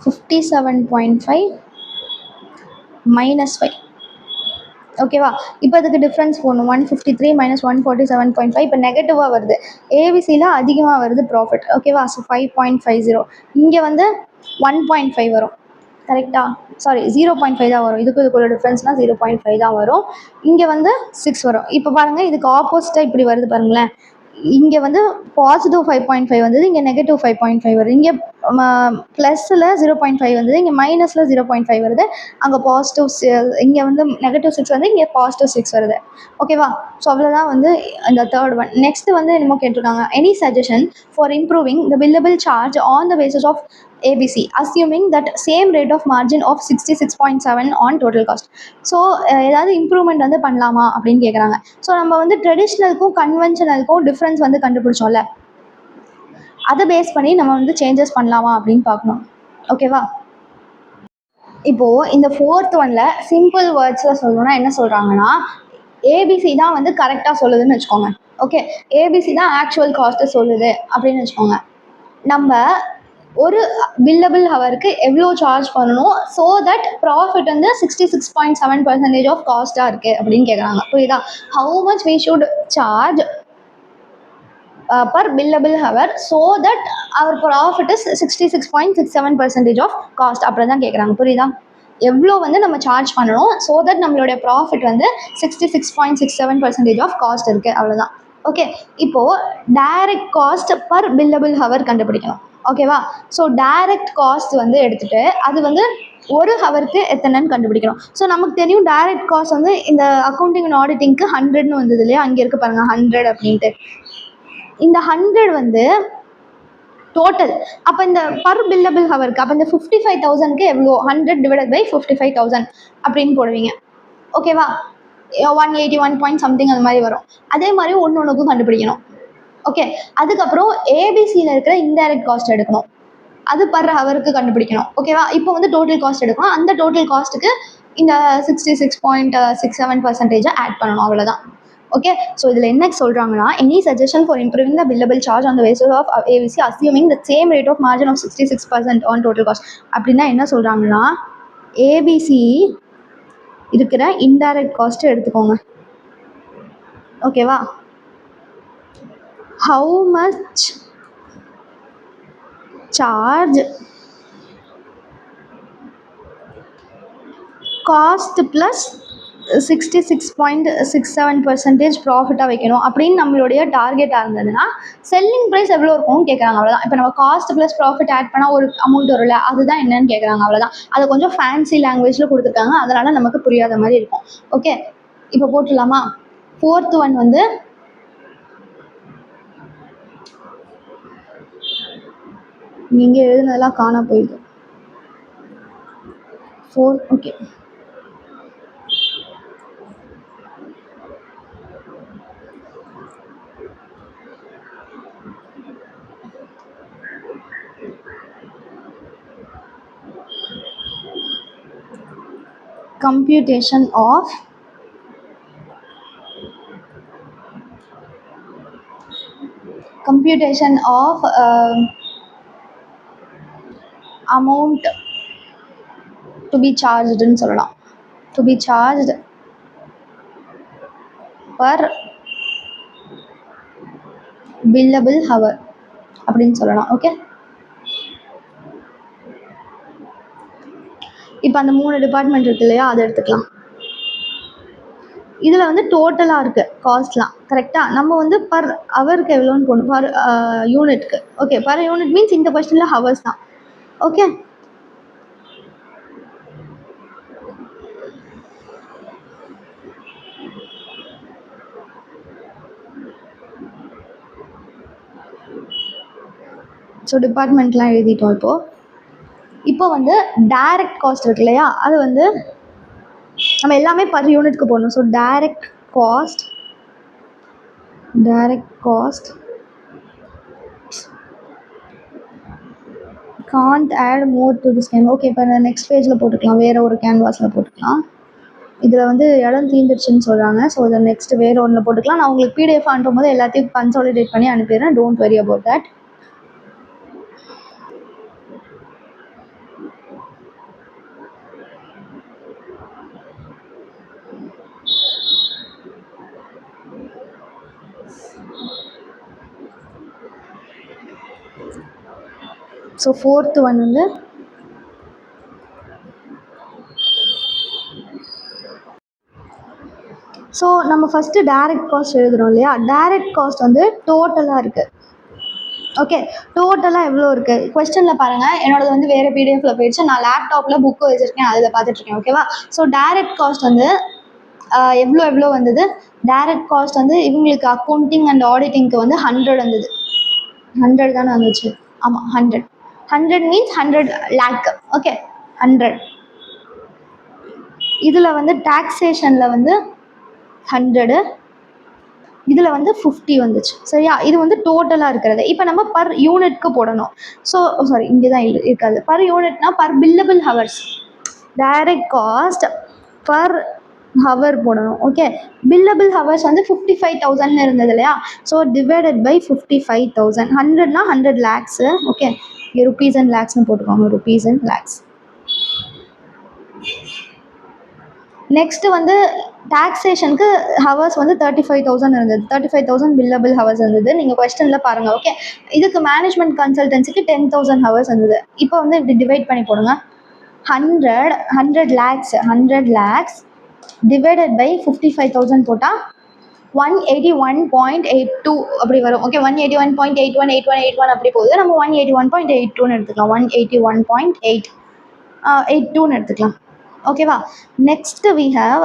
57.5, -5. ஓகேவா? இப்போ அதுக்கு டிஃப்ரென்ஸ் போடணும். 153 minus 147.5 இப்போ நெகட்டிவாக வருது. ஏபிசியில் அதிகமாக வருது ப்ராஃபிட். ஓகேவா? ஸோ 5.50. இங்கே வந்து 1.5 வரும். கரெக்டா? சாரி, 0.5 தான் வரும். இதுக்குள்ள டிஃப்ரென்ஸ்னால் 0.5 தான் வரும். இங்கே வந்து 6 வரும். இப்போ பாருங்கள், இதுக்கு ஆப்போசிட்டாக இப்படி வருது பாருங்களேன். இங்கே வந்து +5.5 வந்தது, இங்கே -5.5 வருது. இங்கே ப்ளஸில் 0.5 வந்தது, இங்கே மைனஸில் 0.5 வருது. அங்கே இங்கே வந்து -6 வந்து இங்கே +6 வருது. ஓகேவா? ஸோ அவ்வளோதான் வந்து இந்த தேர்ட் ஒன். நெக்ஸ்ட் வந்து என்னமோ கேட்டிருக்காங்க, any suggestion for improving the billable charge on the basis of ABC assuming that same rate of margin of 66.7 on total cost. So ஏதாவது இம்ப்ரூவ்மெண்ட் வந்து பண்ணலாமா அப்படின்னு கேட்குறாங்க. ஸோ நம்ம வந்து ட்ரெடிஷ்னலுக்கும் கன்வென்ஷனலுக்கும் டிஃப்ரென்ஸ் வந்து கண்டுபிடிச்சோம்ல, அதை பேஸ் பண்ணி நம்ம வந்து சேஞ்சஸ் பண்ணலாமா அப்படின்னு பார்க்கணும். ஓகேவா? இப்போது இந்த ஃபோர்த் ஒனில் சிம்பிள் வேர்ட்ஸில் சொல்லணும்னா என்ன சொல்கிறாங்கன்னா, ஏபிசி தான் வந்து கரெக்டாக சொல்லுதுன்னு வச்சுக்கோங்க. ஓகே, ஏபிசி தான் ஆக்சுவல் காஸ்ட்டு சொல்லுது அப்படின்னு வச்சுக்கோங்க. நம்ம ஒரு பில்லபிள் ஹவருக்கு எவ்வளோ சார்ஜ் பண்ணணும், ஸோ தட் ப்ராஃபிட் வந்து 66.7% ஆஃப் காஸ்ட்டாக இருக்குது அப்படின்னு கேட்குறாங்க. புரியுதா? How much we should charge per billable hour so that our profit is 66.67% of cost அப்படி தான் கேட்குறாங்க. புரியுதா? எவ்வளோ வந்து நம்ம சார்ஜ் பண்ணணும், ஸோ தட் நம்மளுடைய ப்ராஃபிட் வந்து 66.67% ஆஃப் காஸ்ட் இருக்குது, அவ்வளோதான். ஓகே, இப்போது direct cost per billable hour கண்டுபிடிக்கணும். ஓகேவா? ஸோ டைரக்ட் காஸ்ட் வந்து எடுத்துகிட்டு அது வந்து ஒரு ஹவருக்கு எத்தனைன்னு கண்டுபிடிக்கணும். ஸோ நமக்கு தெரியும் டைரக்ட் காஸ்ட் வந்து இந்த அக்கௌண்டிங் அண்ட் ஆடிட்டிங்க்கு 100ன்னு வந்தது இல்லையா, அங்கே இருக்குது பாருங்கள் 100 அப்படின்ட்டு. இந்த 100 வந்து டோட்டல். அப்போ இந்த பர் பில்லபிள் ஹவருக்கு அப்போ இந்த 55,000க்கு எவ்வளோ, 100 டிவைடட் பை 55,000 அப்படின்னு போடுவீங்க. ஓகேவா? 181 பாயிண்ட் சம்திங் அந்த மாதிரி வரும். அதே மாதிரி ஒன்றுக்கும் கண்டுபிடிக்கணும். ஓகே, அதுக்கப்புறம் ஏபிசியில் இருக்கிற இன்டைரக்ட் காஸ்ட் எடுக்கணும், அது பர் ஹவருக்கு கண்டுபிடிக்கணும். ஓகேவா? இப்போ வந்து டோட்டல் காஸ்ட் எடுக்கணும், அந்த டோட்டல் காஸ்ட்டுக்கு இந்த 66.67% ஆட் பண்ணணும், அவ்வளோதான். ஓகே, ஸோ இதில் என்ன சொல்கிறாங்கன்னா, any suggestion for improving the billable charge on the basis of ABC assuming the same rate of margin of 66% on total cost. அப்படின்னா என்ன சொல்கிறாங்கன்னா, ஏபிசி இருக்கிற இன்டைரக்ட் காஸ்ட்டு எடுத்துக்கோங்க. ஓகேவா? How much charge cost plus 66.67% ப்ராஃபிட்டாக வைக்கணும் அப்படின்னு நம்மளுடைய டார்கெட்டாக இருந்ததுன்னா, செல்லிங் ப்ரைஸ் எவ்வளோ இருக்கும்னு கேட்குறாங்க, அவ்வளோதான். இப்போ நம்ம காஸ்ட் ப்ளஸ் ப்ராஃபிட் ஆட் பண்ணால் ஒரு அமௌண்ட் வரும்ல, அதுதான் என்னன்னு கேட்குறாங்க, அவ்வளோதான். அதை கொஞ்சம் ஃபேன்சி லாங்குவேஜில் கொடுத்துருக்காங்க, அதனால் நமக்கு புரியாத மாதிரி இருக்கும். ஓகே, இப்போ போட்டுடலாமா? ஃபோர்த் ஒன் வந்து நீங்கள் எழுதுனதெல்லாம் காண போயிடுது. Okay, computation of amount to be charged ன்னு சொல்லலாம். to be charged per billable hour அப்படின்னு சொல்லலாம். ஓகே, இப்போ அந்த 3 டிபார்ட்மெண்ட் இருக்கு இல்லையா, அதை எடுத்துக்கலாம். இதில் வந்து டோட்டலாக இருக்குது காஸ்ட்லாம் கரெக்டாக. நம்ம வந்து பர் ஹவருக்கு எவ்வளோன்னு போடணும், பர் யூனிட்க்கு. ஓகே, பர் யூனிட் மீன்ஸ் இந்த கொஸ்டினில் ஹவர்ஸ் தான். ஓகே, ஸோ டிபார்ட்மெண்ட்லாம் எழுதிட்டோம். இப்போ வந்து டைரக்ட் காஸ்ட் இருக்கு இல்லையா, அது வந்து நம்ம எல்லாமே பர் யூனிட்க்கு போடணும். So direct cost can't add more to this can. Okay, இப்போ நெக்ஸ்ட் பேஜில் போட்டுக்கலாம், வேறு ஒரு கேன்வாஸில் போட்டுக்கலாம். இதில் வந்து இடம் தீர்ந்துருச்சுன்னு சொல்கிறாங்க. ஸோ இதை நெக்ஸ்ட் வேறு ஒன்றில் போட்டுக்கலாம். நான் உங்களுக்கு பிடிஎஃப் அனுப்பும் போது எல்லாத்தையும் கன்சாலிடேட் பண்ணி அனுப்பிடுறேன். Don't worry about that. So fourth one வந்து ஸோ நம்ம ஃபஸ்ட்டு டைரக்ட் காஸ்ட் எழுதுகிறோம் இல்லையா, டைரக்ட் காஸ்ட் வந்து டோட்டலாக இருக்குது. ஓகே, டோட்டலாக எவ்வளோ இருக்குது கொஸ்டினில் பாருங்கள். என்னோடது வந்து வேறு பிடிஎஃப்பில் போயிடுச்சு. நான் லேப்டாப்பில் புக்கு வச்சுருக்கேன், அதில் பார்த்துட்ருக்கேன். ஓகேவா, ஸோ டைரக்ட் காஸ்ட் வந்து எவ்வளோ வந்தது. டைரக்ட் காஸ்ட் வந்து இவங்களுக்கு அக்கௌண்டிங் அண்ட் ஆடிட்டிங்க்கு வந்து 100 வந்தது. 100 தானே வந்துச்சு. ஆமாம், 100 மீன்ஸ் 100 லேக். ஓகே, 100. இதில் வந்து டாக்ஸேஷனில் வந்து 100, இதில் வந்து 50 வந்துச்சு. சரியா, இது வந்து டோட்டலாக இருக்கிறது. இப்போ நம்ம பர் யூனிட்க்கு போடணும். ஸோ சாரி, இங்கே தான் இருக்காது. பர் யூனிட்னா per billable hours. Direct cost per hour போடணும். ஓகே, பில்லபிள் ஹவர்ஸ் வந்து 55,000 இருந்தது இல்லையா, ஸோ டிவைடட் பை 55,000. 100னா 100 லேக்ஸு. ஓகே, இங்கே ருபீஸ் அண்ட் லேக்ஸ்னு போட்டுக்கோங்க, ருபீஸ் அண்ட் லேக்ஸ். நெக்ஸ்ட்டு வந்து டாக்ஸேஷனுக்கு ஹவர்ஸ் வந்து 35,000 இருந்தது. 35,000 பில்லபிள் ஹவர்ஸ் இருந்தது. நீங்கள் கொஸ்டினில் பாருங்கள். ஓகே, இதுக்கு மேனேஜ்மெண்ட் கன்சல்டன்சிக்கு 10,000 ஹவர்ஸ் இருந்தது. இப்போ வந்து இப்படி டிவைட் பண்ணி போடுங்க. 100 லேக்ஸ் டிவைடட் பை 55,000 போட்டால் 181.82 அப்படி வரும். ஓகே, 181.818181 அப்படி போகுது. நம்ம 181.82ன்னு எடுத்துக்கலாம். 181.82ன்னு எடுத்துக்கலாம். ஓகேவா, next we have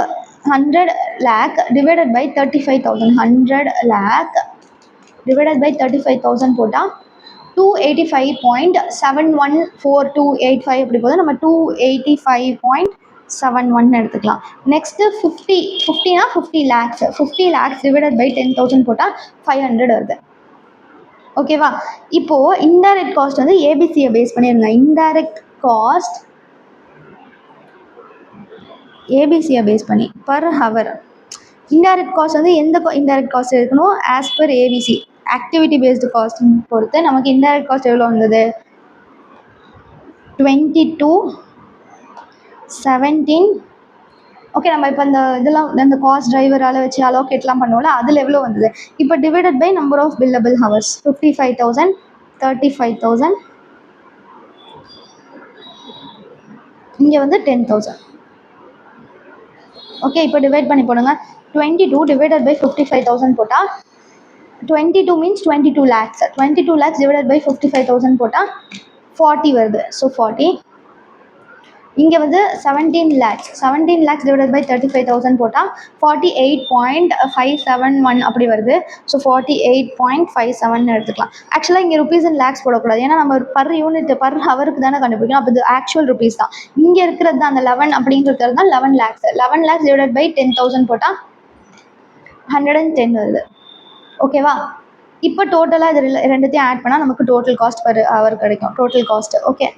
100 lakh divided by 35,000. 100 lakh divided by 35,000 போட்டால் 285.714285 அப்படி போது. நம்ம 285.71 எடுத்துக்கலாம். நெக்ஸ்ட்டு 50னா 50 lakhs. 50 lakhs டிவைடட் பை 10,000 போட்டால் 500 வருது. ஓகேவா, இப்போது இன்டைரக்ட் காஸ்ட் வந்து ஏபிசியை பேஸ் பண்ணியிருந்தேன். இன்டைரக்ட் காஸ்ட் ஏபிசியை பேஸ் பண்ணி பர் ஹவர். இன்டைரக்ட் காஸ்ட் வந்து எந்த இன்டைரக்ட் காஸ்ட் இருக்கணும், as per ABC activity based cost பொறுத்து நமக்கு இன்டைரக்ட் காஸ்ட் எவ்வளோ வந்தது, 22, 17. ஓகே, நம்ம இப்போ இதெல்லாம் இந்த காஸ்ட் டிரைவரால் வச்சு அலோகேட்லாம் பண்ணுவோம்ல, அதில் எவ்வளோ வந்தது. இப்போ divided by number of billable hours 55,000, 35,000, இங்கே வந்து 10,000. ஓகே, இப்போ டிவைட் பண்ணி போடுங்க. 22 டிவைடட் பை 55,000 போட்டால் 22 means 22 lakhs. 22 lakhs divided by 55,000 போட்டால் 40 வருது. ஸோ 40. இங்கே வந்து 17 lakhs டிவைடட் பை 35,000 போட்டால் 48.571 அப்படி வருது. ஸோ 48.57 எடுத்துக்கலாம். ஆக்சுவலாக இங்கே ருபீஸ் அண்ட் லேக்ஸ் போடக்கூடாது, ஏன்னா நம்ம பர் யூனிட் பர் ஹவருக்கு தானே கண்டுபிடிக்கணும். அப்போ இது ஆக்சுவல் ருபீஸ் தான். இங்கே இருக்கிறது தான் அந்த 11 அப்படின்றது தான் 11 lakhs. 11 lakhs டிவைடட் பை 10,000 போட்டால் 110 வருது. ஓகேவா, இப்போ டோட்டலாக இது ரெண்டுத்தையும் ஆட் பண்ணால் நமக்கு டோட்டல் காஸ்ட் பர் ஹவர் கிடைக்கும். Total cost okay.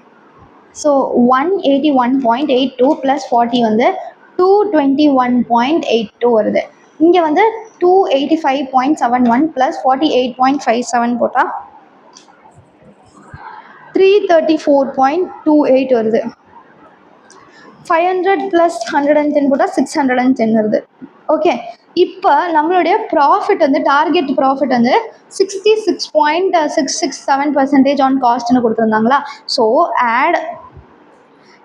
So 181.82 plus 40 வந்து 221.82 வருது. இங்கே வந்து 285.71 ப்ளஸ் 48.57 போட்டால் 334.28 வருது. 500 ப்ளஸ் 110 போட்டால் 610 வருது. ஓகே, இப்போ நம்மளுடைய ப்ராஃபிட் வந்து டார்கெட் ப்ராஃபிட் வந்து 66.667% ஆன் காஸ்ட்னு கொடுத்துருந்தாங்களா. ஸோ ஆட்,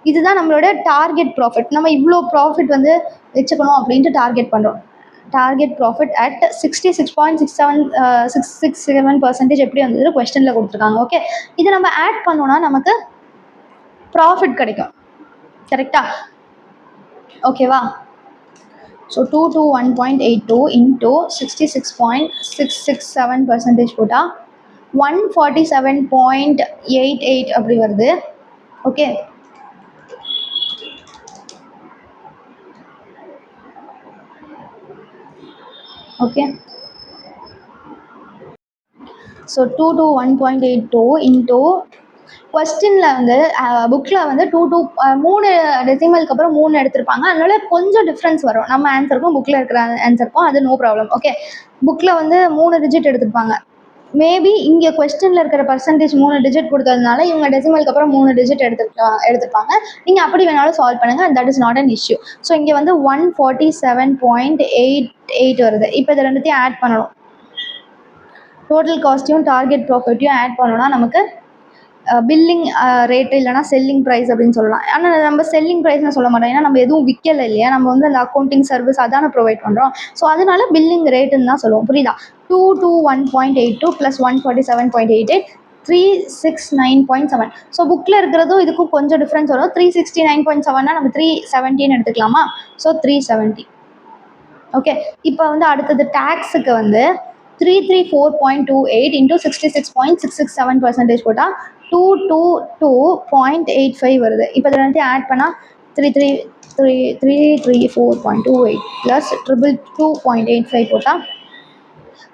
இதுதான் நம்மளோட டார்கெட் ப்ராஃபிட். நம்ம இவ்வளோ ப்ராஃபிட் வந்து வச்சுக்கணும் அப்படின்ட்டு டார்கெட் பண்ணுறோம். டார்கெட் ப்ராஃபிட் அட் 66.67% எப்படி வந்தது கொஸ்டினில் கொடுத்துருக்காங்க. ஓகே, இதை நம்ம ஆட் பண்ணோன்னா நமக்கு ப்ராஃபிட் கிடைக்கும். கரெக்டா? ஓகேவா? ஸோ 221.82 into 66.667% போட்டால் 147.88 அப்படி வருது. Okay, okay. ஸோ 221.82 into கொஸ்டினில் வந்து புக்கில் வந்து 3 டெசிமலுக்கு அப்புறம் 3 எடுத்திருப்பாங்க. அதனால கொஞ்சம் டிஃப்ரென்ஸ் வரும் நம்ம ஆன்சருக்கும் புக்கில் இருக்கிற ஆன்சருக்கும். அது நோ ப்ராப்ளம். ஓகே, புக்கில் வந்து 3 டிஜிட் எடுத்திருப்பாங்க. மேபி இங்கே கொஸ்டினில் இருக்கிற பர்சன்டேஜ் 3 டிஜிட் கொடுத்ததுனால இவங்க டெசிமலுக்கு அப்புறம் 3 டிஜிட் எடுத்துருப்பாங்க. நீங்கள் அப்படி வேணாலும் சால்வ் பண்ணுங்கள். That is not an issue. So இங்கே வந்து 147.88 வருது. இப்போ இதை ரெண்டுத்தையும் ஆட் பண்ணணும். டோட்டல் காஸ்ட்டையும் டார்கெட் ப்ராஃபிட்டையும் ஆட் பண்ணோன்னா நமக்கு பில்லிங் ரேட்டு இல்லைனா செல்லிங் ப்ரைஸ் அப்படின்னு சொல்லலாம். ஆனால் நம்ம செல்லிங் ப்ரைஸ்னு சொல்ல மாட்டோம். ஏன்னா நம்ம எதுவும் விற்கலை இல்லையா, நம்ம வந்து அந்த அக்கௌண்டிங் சர்வீஸ் அதான ப்ரொவைட் பண்ணுறோம். ஸோ அதனால பில்லிங் ரேட்டுன்னு தான் சொல்லுவோம். புரியுதா? 221.82 + 147.88 369.7. ஸோ புக்கில் இருக்கிறதும் இதுக்கும் கொஞ்சம் டிஃப்ரென்ஸ் வரும். 369.7னா நம்ம 370 எடுத்துக்கலாமா? ஸோ 370. ஓகே, இப்போ வந்து அடுத்தது டேக்ஸுக்கு வந்து 334.28 into 66.667% போட்டால் 222.85 வருது. இப்போ இதை வந்து ஆட் பண்ணால் 334.28 + 222.85 போட்டால்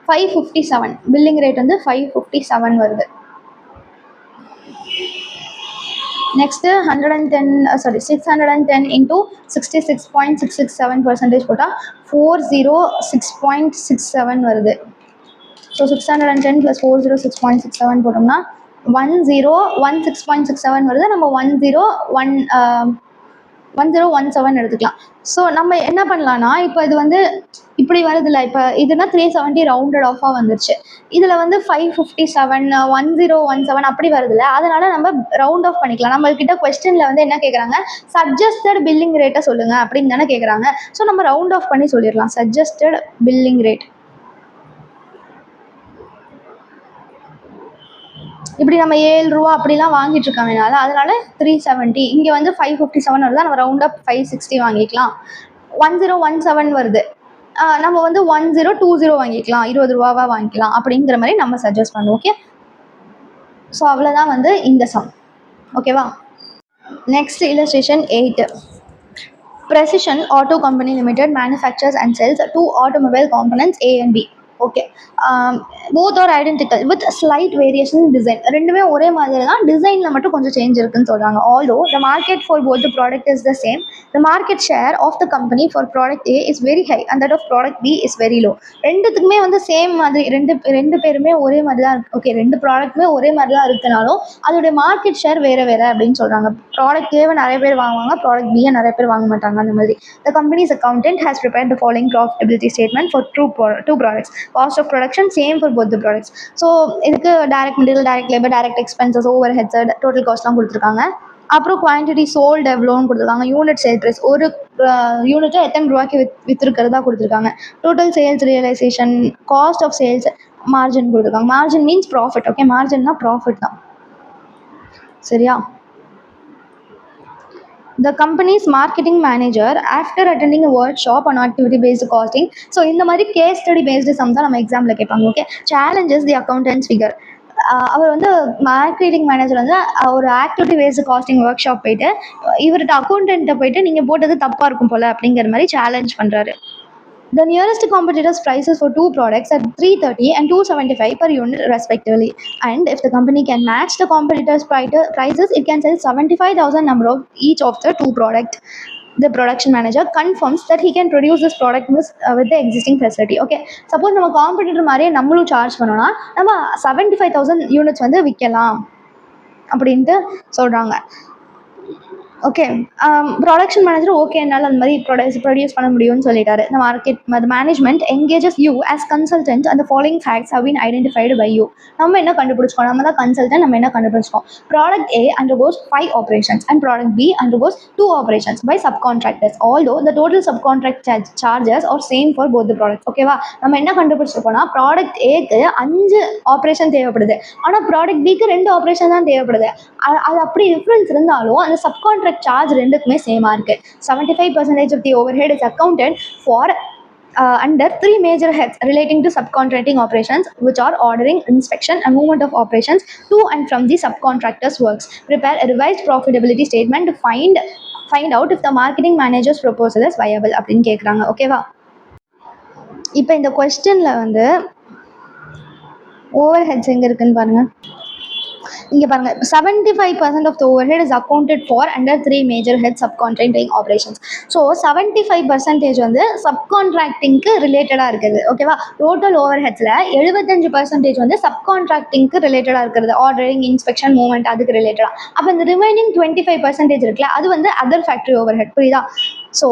557. பில்லிங் ரேட் வந்து 557 வருது. நெக்ஸ்ட்டு 610 into 66.667% போட்டால் 406.67 வருது. ஸோ 610 + 406.67 போட்டோம்னா 1016.67 வருது. நம்ம 1017 எடுத்துக்கலாம். ஸோ நம்ம என்ன பண்ணலான்னா, இப்போ இது வந்து இப்படி வருது இல்லை, இப்போ இதுனா 370 ரவுண்டட் ஆஃபாக வந்துருச்சு. இதில் வந்து 557 1017 அப்படி வருதுல்ல, அதனால நம்ம ரவுண்ட் ஆஃப் பண்ணிக்கலாம். நம்மக்கிட்ட கொஸ்டினில் வந்து என்ன கேட்குறாங்க, சஜஸ்டட் பில்லிங் ரேட்டை சொல்லுங்கள் அப்படின்னு தானே கேட்குறாங்க. ஸோ நம்ம ரவுண்ட் ஆஃப் பண்ணி சொல்லிடலாம். சஜஸ்டட் பில்லிங் ரேட் இப்படி நம்ம 7 ரூபா அப்படிலாம் வாங்கிட்டு இருக்காங்கனால அதனால 370. இங்கே வந்து 557 வருது. நம்ம ரவுண்ட் அப் 560 வாங்கிக்கலாம். 1017 வருது. நம்ம வந்து 1020 வாங்கிக்கலாம், 20 ரூபாவாக வாங்கிக்கலாம் அப்படிங்கிற மாதிரி நம்ம சஜஸ்ட் பண்ணுவோம். ஓகே, ஸோ அவ்வளோதான் வந்து இந்த சம். ஓகேவா? Next illustration 8. Precision Auto Company Limited manufactures and sells 2 automobile components A and B. Okay, both are identical with slight variation in design. ரெண்டுமே ஒரே மாதிரி தான், டிசைனில் மட்டும் கொஞ்சம் சேஞ்ச் இருக்குன்னு சொல்கிறாங்க. Although the market for both the product is the same, the market share of the company for product A is very high and that of product B is very low. ரெண்டுத்துக்குமே வந்து same மாதிரி ரெண்டு பேருமே ஒரே மாதிரி தான் இருக்குது. Okay, ரெண்டு ப்ராடக்ட்டுமே ஒரே மாதிரி தான் இருக்குனாலும் அதோடைய மார்க்கெட் ஷேர் வேறு வேறு அப்படின்னு சொல்கிறாங்க. ப்ராடக்ட் ஏவை நிறைய பேர் வாங்குவாங்க, ப்ராடக்ட் பியை நிறைய பேர் வாங்க மாட்டாங்க. அந்த மாதிரி the companies accountant has prepared the following profitability statement for two products. Cost of production same for both the products. So இதுக்கு direct material, direct labour, direct expenses, over heads, total காஸ்ட்லாம் கொடுத்துருக்காங்க. அப்புறம் குவான்டிட்டி சோல்டு எவ்வளோன்னு கொடுத்துருக்காங்க. Unit sale price, ஒரு யூனிட்டை எத்தனை ரூபாய்க்கு விற்றுருக்கிறதா கொடுத்துருக்காங்க. Total sales realisation, cost of sales, margin கொடுத்துருக்காங்க. Margin means profit. ஓகே, மார்ஜின்னா ப்ராஃபிட் தான். சரியா? The company's marketing manager, after attending a workshop on activity-based costing, so இந்த மாதிரி கேஸ் ஸ்டடி பேஸ்டு சம் தான் நம்ம எக்ஸாமில் கேட்பாங்க. Okay, challenges the accountant's figure. அவர் வந்து மார்க்கெட்டிங் மேனேஜர் வந்து ஒரு activity based costing workshop போயிட்டு இவர்கிட்ட அக்கௌண்டன்ட்டை போயிட்டு நீங்கள் போட்டது தப்பாக இருக்கும் போல் அப்படிங்கிற மாதிரி சேலஞ்ச் பண்ணுறாரு. The nearest competitor's prices for 2 products are 330 and 275 per unit respectively. And if the company can match the competitor's prices, it can sell 75,000 number of each of the 2 products. The production manager confirms that he can produce this product with the existing facility. Okay, suppose நம்ம competitor மாதிரியே நம்மளும் charge பண்ணோம்னா நம்ம 75,000 units வந்து விற்கலாம் அப்படின்ட்டு சொல்கிறாங்க. Okay. Production manager okay என்னால் அந்த மாதிரி ப்ரொடியூஸ் பண்ண முடியும்னு சொல்லிட்டாரு. The market the management engages you as consultant and the following facts have been identified by you. நம்ம என்ன கண்டுபிடிச்சிக்கோம், நம்ம தான் கன்சல்டன்ட், நம்ம என்ன கண்டுபிடிச்சிக்கோம். Product A undergoes 5 operations and product B undergoes 2 operations by subcontractors, although the total subcontract charges are same for both the products. ஓகேவா, நம்ம என்ன கண்டுபிடிச்சிருக்கோம்னா ப்ராடக்ட் ஏக்கு 5 ஆப்ரேஷன் தேவைப்படுது, ஆனால் ப்ராடக்ட் பிக்கு 2 ஆப்ரேஷன் தான் தேவைப்படுது. அது அப்படி டிஃப்ரென்ஸ் இருந்தாலும் அந்த சப்கான்ட்ராக்ட் சார்ஜ் ரெண்டுக்குமே சேமாக இருக்குது. 75% of the overhead is accounted for under 3 major heads relating to subcontracting operations, which are ordering, inspection and movement of operations to and from the subcontractors works. Prepare a revised profitability statement to find out if the marketing manager's proposal is viable அப்படின்னு கேட்குறாங்க. ஓகேவா, இப்போ இந்த கொஸ்டினில் வந்து over heads எங்கே இருக்குன்னு பாருங்கள். இங்கே பாருங்கள், 75% of the overhead is accounted for under 3 major head subcontracting operations. So 75% வந்து சப்கான்ட்ராக்டிங்க்கு ரிலேட்டடாக இருக்குது. ஓகேவா, டோட்டல் ஓவர் ஹெட்ஸில் 75% வந்து சப்கான்ட்ராக்டிங்க்கு ரிலேட்டடாக இருக்கிறது, ஆர்டரிங், இன்ஸ்பெக்ஷன், மூவ்மெண்ட், அதுக்கு ரிலேட்டடாக. அப்போ இந்த ரிமைனிங் 25% இருக்குல்ல, அது வந்து அதர் ஃபேக்ட்ரி ஓவர் ஹெட். புரியுதா? ஸோ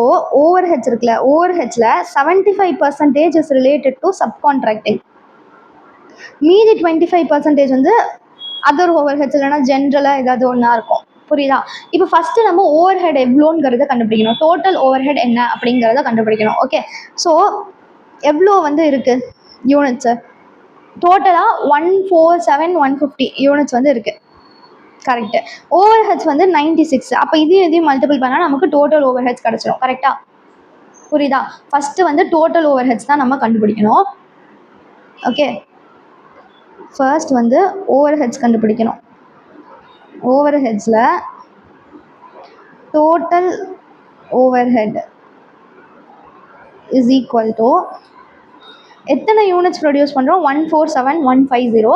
ஓவர் ஹெட்ஸ் இருக்குல்ல, ஓவர் ஹெட்ஸில் 75% இஸ் ரிலேட்டட் டு சப்கான்ட்ராக்டிங், மீதி 25% வந்து அதர் ஓவர் ஹெட்ஸ் இல்லைனா ஜென்ரலாக ஏதாவது ஒன்றா இருக்கும். புரியுதா? இப்போ ஃபஸ்ட்டு நம்ம ஓவர் ஹெட் எவ்வளோங்கிறத கண்டுபிடிக்கணும், டோட்டல் ஓவர் ஹெட் என்ன அப்படிங்கிறத கண்டுபிடிக்கணும். ஓகே, ஸோ எவ்வளோ வந்து இருக்குது யூனிட்ஸு, டோட்டலாக 147,150 யூனிட்ஸ் வந்து இருக்குது. கரெக்டு. ஓவர் ஹெட்ஸ் வந்து 96. அப்போ இதையும் மல்டிபிள் பண்ணால் நமக்கு டோட்டல் ஓவர் ஹெட்ஸ் கிடச்சிடும். கரெக்டாக? புரியுதா? ஃபஸ்ட்டு வந்து டோட்டல் ஓவர் ஹெட்ஸ் தான் நம்ம கண்டுபிடிக்கணும். ஓகே, ஃபர்ஸ்ட் வந்து ஓவர் ஹெட்ஸ் கண்டுபிடிக்கணும். ஓவர் ஹெட்ஸில் total over head is equal to எத்தனை யூனிட்ஸ் ப்ரொடியூஸ் பண்ணுறோம், 147,150.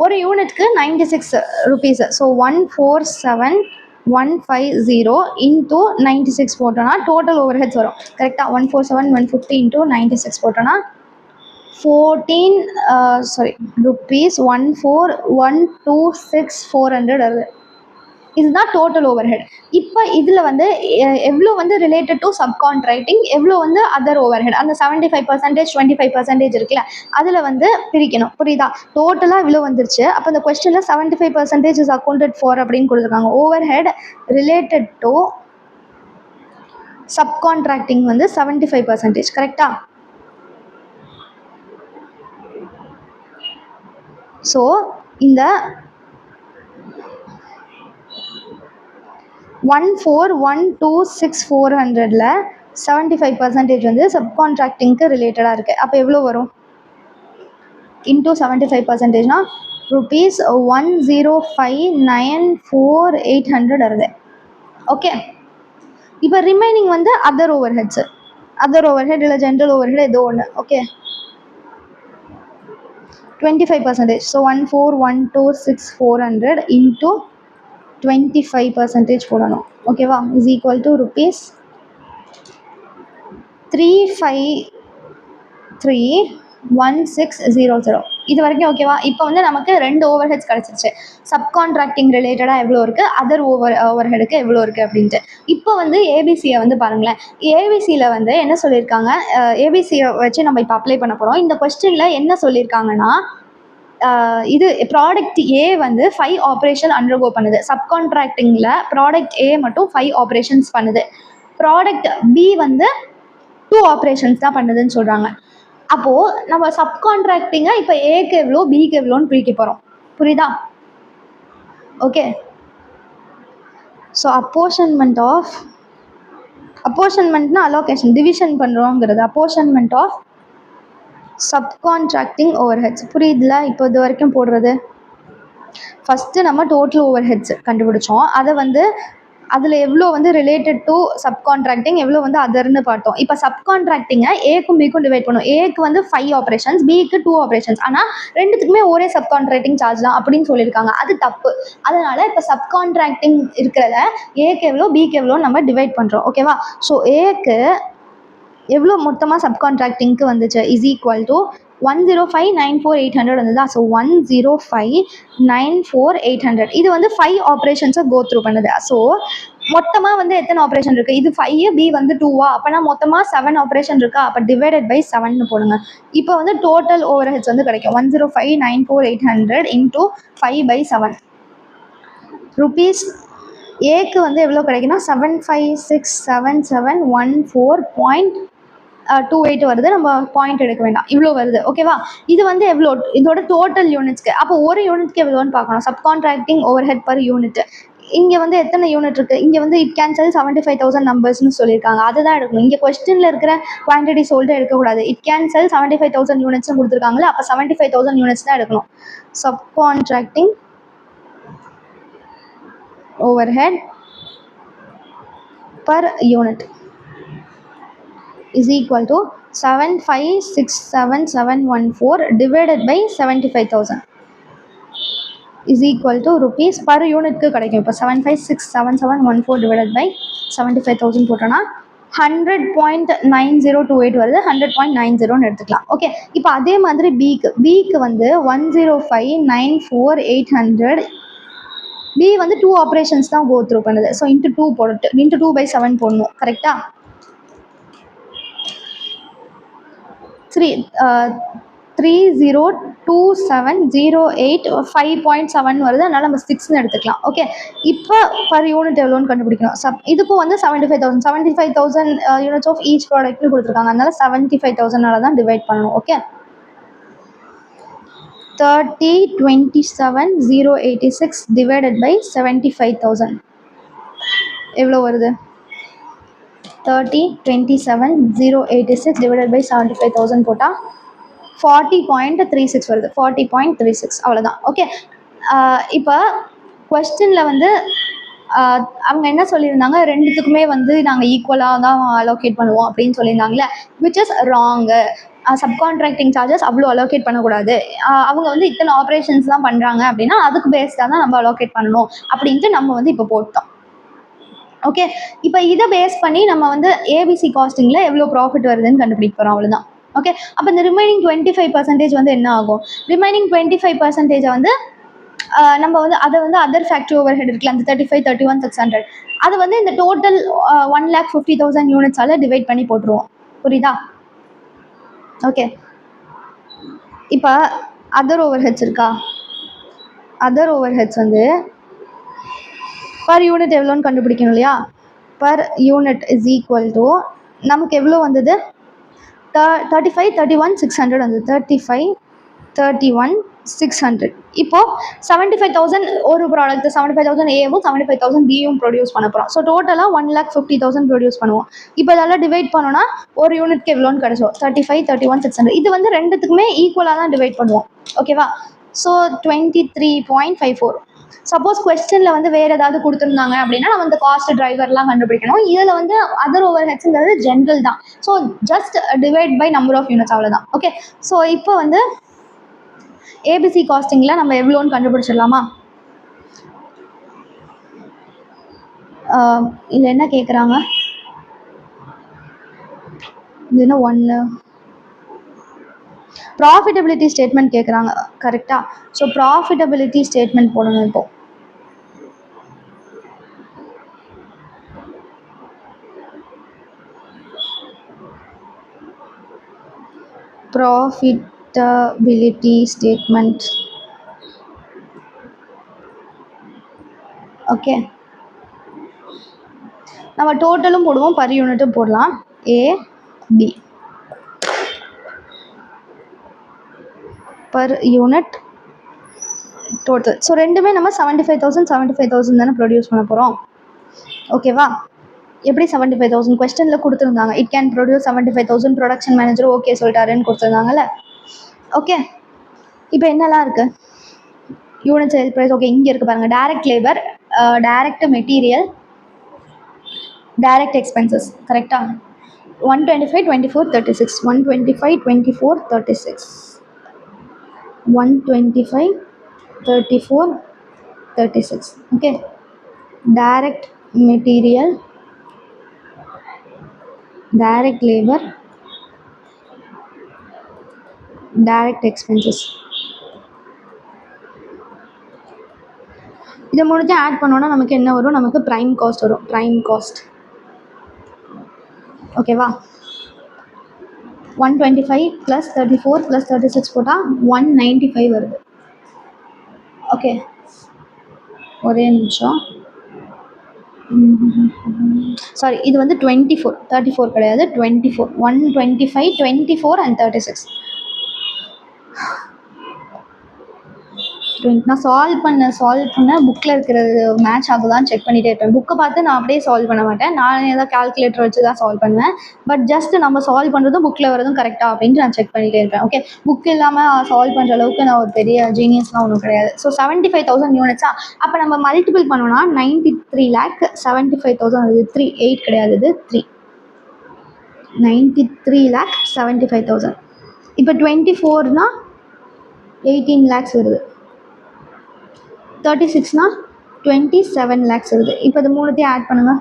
ஒரு யூனிட்க்கு 96 ருபீஸ். ஸோ 147,150 இன்டூ 96 போட்டோன்னா டோட்டல் ஓவர் ஹெட்ஸ் வரும். கரெக்டாக? 147,150 இன்டூ 96 போட்டோன்னா 14 rupees 14126,400 வருது. இதுதான் டோட்டல் ஓவர் ஹெட். இப்போ இதில் வந்து எவ்வளோ வந்து ரிலேட்டட் டு சப்கான்ட்ராக்டிங், எவ்வளோ வந்து அதர் ஓவர் ஹெட், அந்த 75% 25% இருக்குல்ல, அதில் வந்து பிரிக்கணும். புரியுதா? டோட்டலாக இவ்வளோ வந்துருச்சு. அப்போ இந்த கொஸ்டினில் 75% இஸ் அக்கௌண்டட் ஃபார் அப்படின்னு கொடுத்துருக்காங்க. Over head related to subcontracting வந்து 75%. கரெக்டா? ஸோ இந்த 14126,400ல் 75% வந்து சப்கான்ட்ராக்டிங்க்கு ரிலேட்டடாக இருக்குது. அப்போ எவ்வளோ வரும், இன்டூ 75%னா ருபீஸ் 105,94800 வருது. ஓகே, இப்போ ரிமைனிங் வந்து other over heads, other over head இல்லை ஜென்ரல் ஓவர் ஹெட் ஏதோ ஒன்று. ஓகே, 25%. ஸோ 14126,400 இன்டூ 25% போடணும். ஓகேவா? Is equal to rupees 353,1600. இது வரைக்கும் ஓகேவா? இப்போ வந்து நமக்கு 2 ஓவர் ஹெட்ஸ் கிடச்சிருச்சு. சப்கான்ட்ராக்டிங் ரிலேட்டடாக எவ்வளோ இருக்குது, அதர் ஓவர் ஹெடுக்கு எவ்வளோ இருக்குது அப்படின்ட்டு. இப்போ வந்து ஏபிசியை வந்து பாருங்களேன். ஏபிசியில் வந்து என்ன சொல்லியிருக்காங்க, ஏபிசியை வச்சு நம்ம இப்போ அப்ளை பண்ண போகிறோம். இந்த கொஸ்டினில் என்ன சொல்லியிருக்காங்கன்னா, இது ப்ராடக்ட் ஏ வந்து 5 ஆப்ரேஷன் அண்டர்கோ பண்ணுது. சப்கான்ட்ராக்டிங்கில் ப்ராடக்ட் ஏ மட்டும் 5 ஆப்ரேஷன்ஸ் பண்ணுது. ப்ராடக்ட் பி வந்து 2 ஆப்ரேஷன்ஸ் தான் பண்ணுதுன்னு சொல்கிறாங்க. அப்போது நம்ம சப்கான்ட்ராக்டிங்கை இப்போ ஏக்கு எவ்வளோ பிக்கு எவ்வளோன்னு பிரிக்க போகிறோம். புரியுதா? ஓகே, ஸோ அப்போர்ஷன்மெண்ட்னா அலோகேஷன், டிவிஷன் பண்ணுறோங்கிறது. Apportionment of subcontracting over heads. புரியுதுல? இப்போ இது வரைக்கும் போடுறது. ஃபஸ்ட்டு நம்ம டோட்டல் ஓவர் ஹெட்ஸ் கண்டுபிடிச்சோம். அதை வந்து அதில் எவ்வளோ வந்து ரிலேட்டட் டு சப்கான்ட்ராக்டிங், எவ்வளோ வந்து அதர்னு பார்த்தோம். இப்போ சப்கான்ட்ராக்டிங்கை ஏக்கும் பிக்கும் டிவைட் பண்ணும். ஏக்கு வந்து 5 ஆப்ரேஷன்ஸ், பிக்கு 2 ஆப்ரேஷன்ஸ். ஆனால் ரெண்டுத்துக்குமே ஒரே சப்கான்ட்ராக்டிங் சார்ஜ் தான் அப்படின்னு சொல்லியிருக்காங்க. அது தப்பு. அதனால் இப்போ சப்கான்ட்ராக்டிங் இருக்கிறத ஏக்கு எவ்வளோ பிக்கு எவ்வளோன்னு நம்ம டிவைட் பண்ணுறோம். ஓகேவா? ஸோ ஏக்கு எவ்வளோ மொத்தமாக சப்கான்ட்ராக்டிங்க்கு வந்துச்சு இஸ் ஈக்குவல் டு 105,94800 வந்ததா? ஸோ 105,94800 இது வந்து 5 ஆப்ரேஷன்ஸை கோ த்ரூ பண்ணுது. ஸோ மொத்தமாக வந்து எத்தனை ஆப்ரேஷன் இருக்குது, இது 5 பி வந்து 2வா, அப்போனா மொத்தமாக 7 ஆப்ரேஷன் இருக்கா, அப்போ டிவைடட் பை 7 போடுங்க. இப்போ வந்து டோட்டல் ஓவர் ஹெட்ஸ் வந்து கிடைக்கும் 105,94800 இன்டூ 5/7 ருபீஸ். ஏக்கு வந்து எவ்வளோ கிடைக்குன்னா 7567714.28 வருது. நம்ம பாயிண்ட் எடுக்க வேண்டாம், இவ்வளோ வருது. ஓகேவா? இது வந்து எவ்வளோ, இதோட டோட்டல் யூனிட்ஸ்க்கு. அப்போ ஒரு யூனிட்க்கு எவ்வளோன்னு பார்க்கணும். Subcontracting over head per unit இங்கே வந்து எத்தனை யூனிட் இருக்குது, இங்கே வந்து இட் கேன்சல் 75,000 நம்பர்ஸ்னு சொல்லியிருக்காங்க, அதுதான் எடுக்கணும். இங்கே கொஸ்டினில் இருக்கிற குவான்டிட்டி சோல்டு எடுக்கக்கூடாது. இட் கேன்சல் 75,000 யூனிட்ஸ்னு கொடுத்துருக்காங்களே, அப்போ 75,000 யூனிட்ஸ் தான் எடுக்கணும். Subcontracting overhead per unit is equal to 7567714 divided by 75,000 is equal to rupees per unit க்கு கிடைக்கும். இப்போ 7567714 divided by 75,000 போட்டோன்னா 100.9028 வருது. 100.90 எடுத்துக்கலாம். ஓகே, இப்போ அதே மாதிரி பிக்கு வந்து 105,94800. பி வந்து 2 ஆப்ரேஷன்ஸ் தான் கோ த்ரூ பண்ணுது. ஸோ இன்ட்டு 2 போட்டு இன்ட்டு 2/7 போடணும். கரெக்டா? 302708 5.7 வருது. அதனால் நம்ம 6ன்னு எடுத்துக்கலாம். ஓகே, இப்போ பர் யூனிட் எவ்வளோன்னு கண்டுபிடிக்கணும். இதுக்கும் வந்து 75,000 யூனிட்ஸ் ஆஃப் ஈச் ப்ராடக்ட்னு கொடுத்துருக்காங்க. அதனால 75,000 தான் டிவைட் பண்ணணும். ஓகே, 30,27,086 divided by 75,000 எவ்வளோ வருது? 30,27,086 divided by 75,000 போட்டால் 40.36 வருது. 40.36 அவ்வளோதான். ஓகே, இப்போ கொஸ்டினில் வந்து அவங்க என்ன சொல்லியிருந்தாங்க, ரெண்டுத்துக்குமே வந்து நாங்கள் ஈக்குவலாக தான் அலோகேட் பண்ணுவோம் அப்படின்னு சொல்லியிருந்தாங்களே, which is wrong. Subcontracting charges அவ்வளோ அலோகேட் பண்ணக்கூடாது. அவங்க வந்து இத்தனை ஆப்ரேஷன்ஸ் தான் பண்ணுறாங்க அப்படின்னா அதுக்கு பேஸ்டாக தான் நம்ம அலோகேட் பண்ணணும் அப்படின்ட்டு நம்ம வந்து இப்போ போட்டோம். ஓகே, இப்போ இதை பேஸ் பண்ணி நம்ம வந்து ஏபிசி காஸ்டிங்கில் எவ்வளோ ப்ராஃபிட் வருதுன்னு கண்டுபிடிக்க போகிறோம். அவ்வளோதான். ஓகே, அப்போ இந்த ரிமைனிங் 25% வந்து என்ன ஆகும்? ரிமைனிங் 25% வந்து நம்ம வந்து அதை வந்து அதர் ஃபேக்ட்ரி ஓவர் ஹெட் இருக்குல்ல, அந்த 35, 31, 600 அது வந்து இந்த டோட்டல் 1,50,000 யூனிட்ஸால் டிவைட் பண்ணி போட்டுருவோம். புரியுதா? ஓகே, இப்போ அதர் ஓவர் ஹெட்ஸ் இருக்கா? அதர் ஓவர் ஹெட்ஸ் வந்து பர் யூனிட் எவ்வளோன்னு கண்டுபிடிக்கணும் இல்லையா? Per unit is equal to நமக்கு எவ்வளோ வந்தது? 35, 31, 600 வந்து 35, 31, 600. இப்போது 75,000 ஒரு ப்ராடக்ட் 75,000 ஏவும் 75,000 பியும் ப்ரொடியூஸ் பண்ண போகிறோம். ஸோ டோட்டலாக 1,50,000 ப்ரொடியூஸ் பண்ணுவோம். இப்போ இதெல்லாம் டிவைட் பண்ணோன்னா ஒரு யூனிட்க்கு எவ்வளோன்னு கிடைச்சோம்? 35, 31, 600. இது வந்து ரெண்டுத்துக்குமே ஈக்குவலாக தான் டிவைட் பண்ணுவோம். ஓகேவா? ஸோ 23.54. சப்போஸ் கொஸ்டினில் வந்து வேறு ஏதாவது கொடுத்துருந்தாங்க அப்படின்னா நம்ம இந்த காஸ்ட் டிரைவர்லாம் கண்டுபிடிக்கணும். இதில் வந்து அதர் ஓவர் ஹெட்ஸுங்கிறது ஜென்ரல் தான். So just divide by number of units, அவ்வளோதான். ஓகே, ஸோ இப்போ வந்து ஏபிசி காஸ்டிங்கில் நம்ம எவ்வளோன்னு கண்டுபிடிச்சிடலாமா? இதில் என்ன கேட்குறாங்க? இது என்ன ஒன்று ப்ராஃபிட்டபிலிட்டி ஸ்டேட்மெண்ட் கேட்குறாங்க. கரெக்டாக? ஸோ ப்ராஃபிட்டபிலிட்டி ஸ்டேட்மெண்ட் போடணும். இப்போ ப்ராஃபிட்டபிலிட்டி ஸ்டேட்மெண்ட். ஓகே, நம்ம டோட்டலும் போடுவோம், பர் யூனிட்டும் போடலாம். A B per unit total. So ரெண்டுமே நம்ம 75,000 தானே ப்ரொடியூஸ் பண்ண போகிறோம். ஓகேவா? எப்படி 75,000 கொஸ்டினில் கொடுத்துருந்தாங்க. It can produce 75,000. Production manager okay சொல்லிட்டாருன்னு கொடுத்துருந்தாங்கல்ல. ஓகே, இப்போ என்னெல்லாம் இருக்குது? Unit sale price. ஓகே, இங்கே இருக்குது பாருங்கள். Direct labour, direct material, direct expenses. கரெக்டாக? 125, 24, 36. 125, 24, 36. 125, 34, 36. Okay, direct material, direct labour, direct expenses. இதை மூணுத்தையும் ஆட் பண்ணோன்னா நமக்கு என்ன வரும், நமக்கு ப்ரைம் காஸ்ட் வரும். ப்ரைம் காஸ்ட் ஓகேவா. 125 + 34 + 36 போட்டால் 195 வருது. ஓகே, ஒரே நிமிஷம். சாரி, இது வந்து 24, 34 கிடையாது, 24. 125, 24 and 36. நான் சால்வ் பண்ண புக்கில் இருக்கிறது மேட்ச் ஆகுதான்னு செக் பண்ணிகிட்டே இருப்பேன். புக்கை பார்த்து நான் அப்படியே சால்வ் பண்ண மாட்டேன், நான் ஏதாவது கால்குலேட்டர் வச்சு தான் சால்வ் பண்ணுவேன். பட் ஜஸ்ட் நம்ம சால்வ் பண்ணுறதும் புக்கில் வரதும் கரெக்டாக அப்படின்ட்டு நான் செக் பண்ணிகிட்டே இருப்பேன். ஓகே, புக் இல்லாமல் சால்வ் பண்ணுற அளவுக்கு நான் ஒரு பெரிய ஜீனியஸ்லாம் ஒன்றும் கிடையாது. ஸோ 75,000 யூனிட்ஸா, அப்போ நம்ம மல்டிபிள் பண்ணோன்னா 93,75,000 வருது. 3 8 கிடையாது, இது 3. 93,75,000. இப்போ 24னா 18 lakhs வருது. 36னா 27 lakhs வருது. இப்போ இது மூணுத்தையும் ஆட் பண்ணுங்க.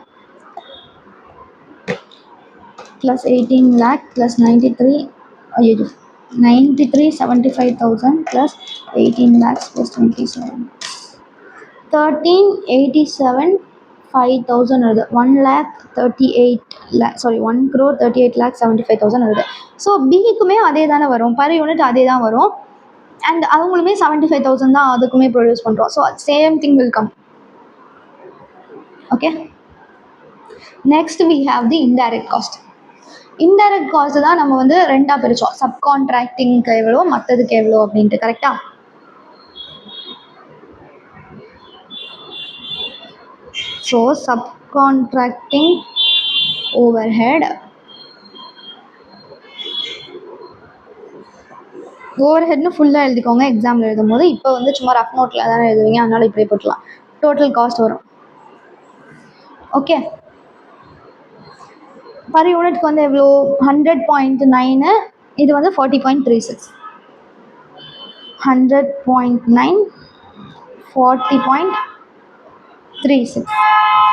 Plus 18 lakh plus 93,75,000 plus 18 lakhs plus 27, 13,87,5,000 வருது. 1,38,75,000 வருது. ஸோ பிக்குமே அதே தானே வரும், பர் யூனிட் அதே தான் வரும். அண்ட் அவங்களுமே 75,000 தான் அதுக்குமே ப்ரொடியூஸ் பண்ணுறோம். So same thing will come. Okay, next we have the indirect cost. Indirect cost தான் நம்ம வந்து ரெண்டாக பிரித்தோம், சப்கான்ட்ராக்டிங்க்கு எவ்வளோ, மற்றதுக்கு எவ்வளோ அப்படின்ட்டு. கரெக்டாக. ஸோ சப்கான்ட்ராக்டிங் ஓவர்ஹெட், ஓவர்ஹெட்னு ஃபுல்லாக எழுதிக்கோங்க எக்ஸாமில் எழுதும் போது. இப்போ வந்து சும்மா ரஃப் நோட்டில் தானே எழுதுவீங்க, அதனால் இப்படியே போட்டலாம். டோட்டல் காஸ்ட் வரும். ஓகே, பர் யூனிட்க்கு வந்து எவ்வளோ, 100.9, இது வந்து 40.36. 100.9 40.36.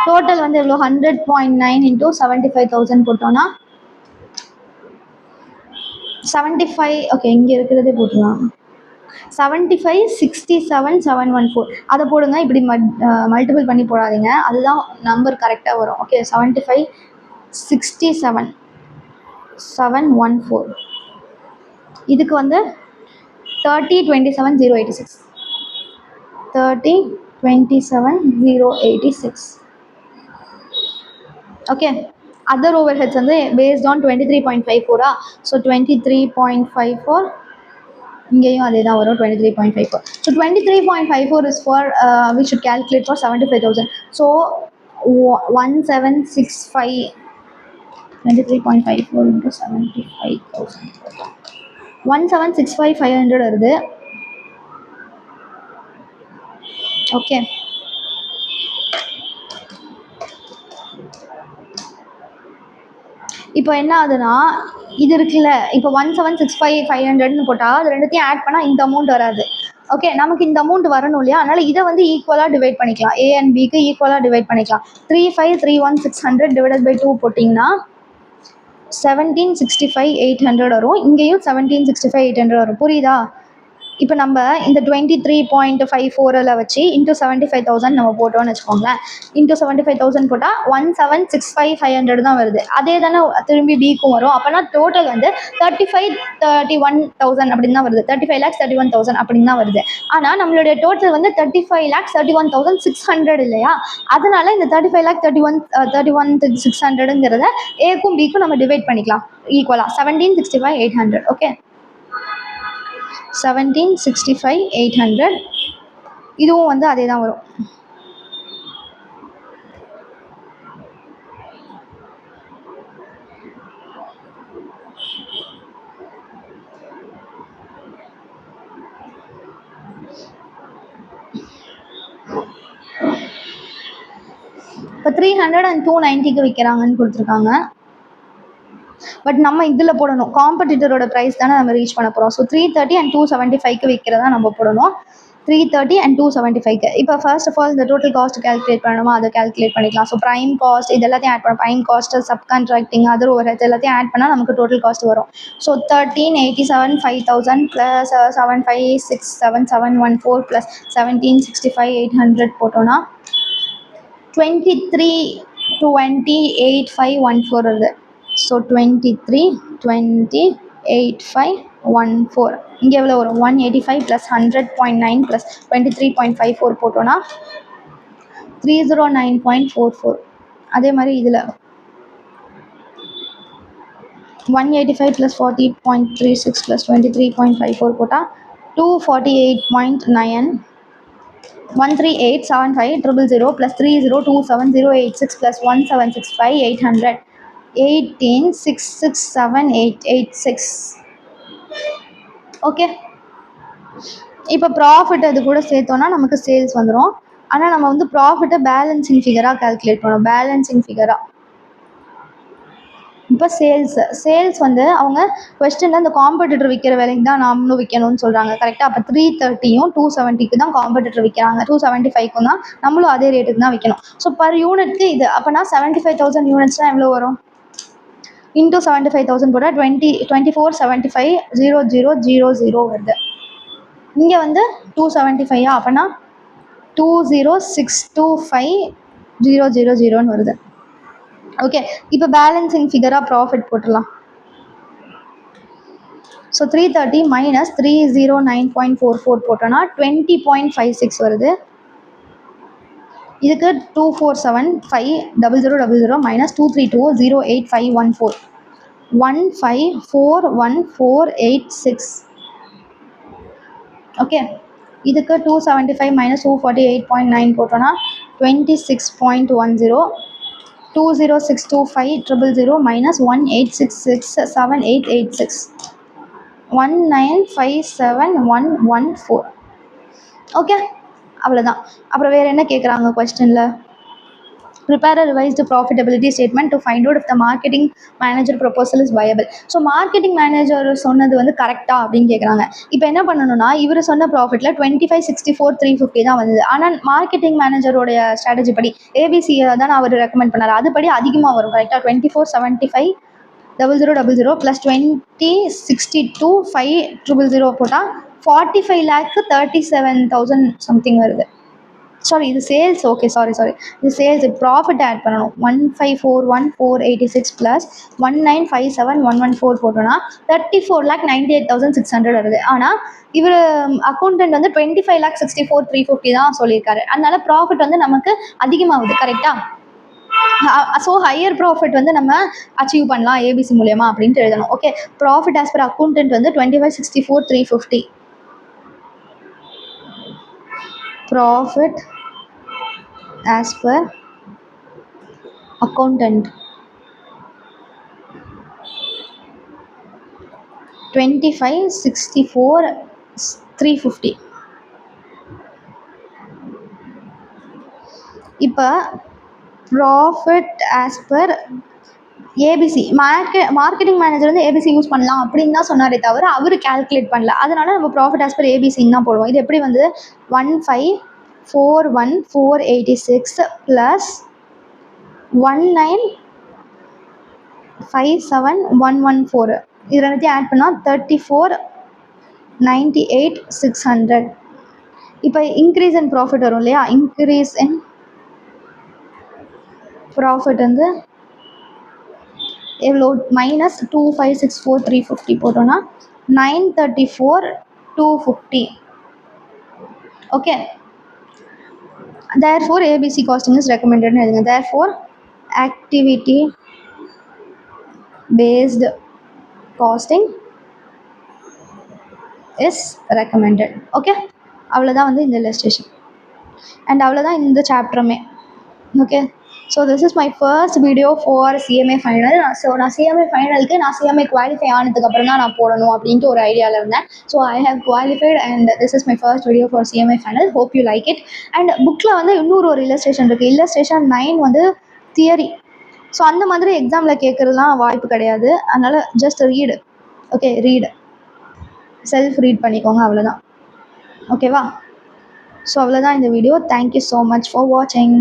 டோட்டல் வந்து எவ்வளோ, 100.9 × 75,000 போட்டோன்னா 75. ஓகே, இங்கே இருக்கிறதே போட்டுலாம். 75,67,714 அதை போடுங்க. இப்படி மல்டிபிள் பண்ணி போடாதீங்க, அதுதான் நம்பர் கரெக்டாக வரும். ஓகே, 75,67,714. இதுக்கு வந்து 30,27,086. 30,27,086. ஓகே, அதர் ஓவர் ஹெட்ஸ் வந்து பேஸ்ட் ஆன் 23.54. ஸோ 23.54, இங்கேயும் அதே தான் வரும், 23.54. So 23.54 is for we should calculate for 75,000. So 1765, 23.54 × 75,000, 1765,500 வருது. ஓகே, இப்போ என்ன ஆகுதுன்னா, இது இருக்குல்ல, இப்போ 1765,500ன்னு போட்டால் அது ரெண்டுத்தையும் ஆட் பண்ணால் இந்த அமௌண்ட் வராது. ஓகே, நமக்கு இந்த அமௌண்ட் வரணும் இல்லையா, அதனால் இதை வந்து ஈக்குவலாக டிவைட் பண்ணிக்கலாம். ஏ அண்ட் பிக்கு ஈக்குவலாக டிவைட் பண்ணிக்கலாம். 35,31,600 டிவைடட் பை 2 போட்டிங்கன்னா 1765,800 வரும். இங்கேயும் 1765,800 வரும். புரியுதா? இப்போ நம்ம இந்த 23.54 வச்சு இன்ட்டு 75,000 நம்ம போட்டோம்னு வச்சுக்கோங்களேன். இன்ட்டு 75,000 போட்டால் 1765,500 தான் வருது. அதே தானே திரும்பி பிக்கும் வரும். அப்போனா டோட்டல் வந்து 35,31,000 அப்படின்னு தான் வருது. 35,31,000 அப்படின்னு தான் வருது. ஆனால் நம்மளுடைய டோட்டல் வந்து 35,31,600 இல்லையா, அதனால இந்த 35,31,600ங்கிறத ஏக்கும் பிக்கும் நம்ம டிவைட் பண்ணிக்கலாம் ஈக்குவலாக. 1765,800. ஓகே, 1765,800. இதுவும் வந்து அதே தான் வரும். இப்போ 300 and 290க்கு விற்கிறாங்கன்னு கொடுத்துருக்காங்க. பட் நம்ம இதில் போடணும், காம்படிட்டரோட ப்ரைஸ் தானே நம்ம ரீச் பண்ண போகிறோம். ஸோ 330 and 275க்கு விற்கிறதா நம்ம போடணும். 330 and 275. இப்போ ஃபர்ஸ்ட் ஆஃப் ஆல் இந்த டோட்டல் காஸ்ட் கால்குலேட் பண்ணணுமா, அதை கால்குலேட் பண்ணிக்கலாம். ஸோ ப்ரைம் காஸ்ட் இது எல்லாத்தையும் ஆட் பண்ணணும். Prime cost, subcontracting, other overheads எல்லாத்தையும் ஆட் பண்ணால் நமக்கு டோட்டல் காஸ்ட் வரும். ஸோ 1387 5000 ப்ளஸ் 756714 ப்ளஸ் 1765 800 போட்டோன்னா 2328,514 வருது. ஸோ 2328,514 இங்கே எவ்வளோ வரும்? 185 ப்ளஸ் 100.9 ப்ளஸ் 23.54 போட்டோன்னா 309.44. அதே மாதிரி இதில் 185 ப்ளஸ் 40.36 ப்ளஸ் 23.54 போட்டால் 248.9. 13875 000 plus 3027086 plus 1765 800 1866786. ஓகே, இப்போ ப்ராஃபிட் அது கூட சேர்த்தோன்னா நமக்கு சேல்ஸ் வந்துடும். ஆனால் நம்ம வந்து ப்ராஃபிட்டை பேலன்சிங் ஃபிகராக கால்குலேட் பண்ணணும். பேலன்சிங் ஃபிகராக இப்போ சேல்ஸ் வந்து அவங்க கொஸ்டினில் இந்த காம்படிட்டர் விற்கிற விலைக்கு தான் நாமளும் விற்கணும்னு சொல்கிறாங்க. கரெக்டாக? அப்போ 330யும் 270க்கு தான் காம்படிட்டர் விற்கிறாங்க, 275க்கும் தான் நம்மளும் அதே ரேட்டுக்கு தான் விற்கணும். ஸோ பர் யூனிட்க்கு இது அப்போனா 75,000 யூனிட்ஸ்னால் எவ்வளோ வரும்? இன்டூ 75,000 போட்டால் 2475,0000 வருது. இங்கே வந்து 275 அப்போனா 20625,000 வருது. ஓகே, இப்போ பேலன்சிங் ஃபிகராக ப்ராஃபிட் போட்டுடலாம். ஸோ 330 மைனஸ் 309.44 போட்டோன்னா 20.56 வருது. இதுக்கு 24750000 மைனஸ் 23208,514 1541486. ஓகே, இதுக்கு 275 மைனஸ் 248.9 போட்டோன்னா 26.10. 20625,000 minus 18667,886 1957114. ஓகே, அவ்வளோதான். அப்புறம் வேறு என்ன கேட்குறாங்க கொஸ்டினில்? Prepare a revised profitability statement to find out if the marketing manager proposal is viable. So marketing manager சொன்னது வந்து கரெக்டாக அப்படின்னு கேட்குறாங்க. இப்போ என்ன பண்ணணும்னா, இவர் சொன்ன ப்ராஃபிட்டில் 2564,350 தான் வந்தது. ஆனால் மார்க்கெட்டிங் மேனேஜரோடைய ஸ்ட்ராட்டஜி படி ஏபிசியை தான் அவர் ரெக்கமெண்ட் பண்ணார். அதுபடி அதிகமாக வரும். கரெக்டாக 2475,0000 ப்ளஸ் 2062,500 போட்டால் 45,37,000 சம்திங் வருது. சாரி, இது சேல்ஸ். ஓகே, சாரி இது சேல்ஸ். ப்ராஃபிட் ஆட் பண்ணணும். 1541486 ப்ளஸ் 1957114 போட்டோன்னா 34,98,600 வருது. ஆனால் இவர் அக்கௌண்டன்ட் வந்து 25,64,350 தான் சொல்லியிருக்காரு. அதனால ப்ராஃபிட் வந்து நமக்கு அதிகமாகுது. கரெக்டாக? ஸோ ஹையர் ப்ராஃபிட் வந்து நம்ம அச்சீவ் பண்ணலாம் ஏபிசி மூலயமா அப்படின்ட்டு எழுதணும். Okay, profit as per accountant வந்து 25,64,350. Profit as per accountant 25,64,350. இப்போ profit as per ABC marketing manager வந்து ஏபிசி யூஸ் பண்ணலாம் அப்படின்னு தான் சொன்னாரே தவிர அவர் கால்குலேட் பண்ணல. அதனால நம்ம ப்ராஃபிட் ஆஸ் பர் ஏபிசின்னு தான் போடுவோம். இது எப்படி வந்து 1541486 ப்ளஸ் 1957114 இது ரெண்டுத்தையும் ஆட் பண்ணால் 34,98,600. இப்போ இன்க்ரீஸ் இன் ப்ராஃபிட் வரும் இல்லையா? இன்க்ரீஸ் இன் ப்ராஃபிட் வந்து எவ்வளோ? மைனஸ் 2564,350 போட்டோன்னா 934,250. Okay, therefore ABC costing is recommended. Therefore activity based costing is recommended. Okay, அவ்வளோதான் வந்து இந்த இல்லஸ்ட்ரேஷன் அண்ட் அவ்வளோதான் இந்த சாப்டருமே. Okay, so this is my first video for CMA final. So நான் சிஎம்ஏ ஃபைனலுக்கு நான் சிஎம்ஏ குவாலிஃபை ஆனதுக்கப்புறம் தான் நான் போடணும் அப்படின்ட்டு ஒரு ஐடியாவில் இருந்தேன். So I have qualified and this is my first video for CMA final. Hope you like it. And புக்கில் வந்து இன்னொரு ஒரு இல்லஸ்ட்ரேஷன் இருக்குது. இல்லஸ்ட்ரேஷன் 9 வந்து தியரி. ஸோ அந்த மாதிரி எக்ஸாமில் கேட்குறதுலாம் வாய்ப்பு கிடையாது. அதனால் just read. Okay, read, self read பண்ணிக்கோங்க, அவ்வளோதான். ஓகேவா? ஸோ அவ்வளோதான் இந்த video. Thank you so much for வாட்சிங்.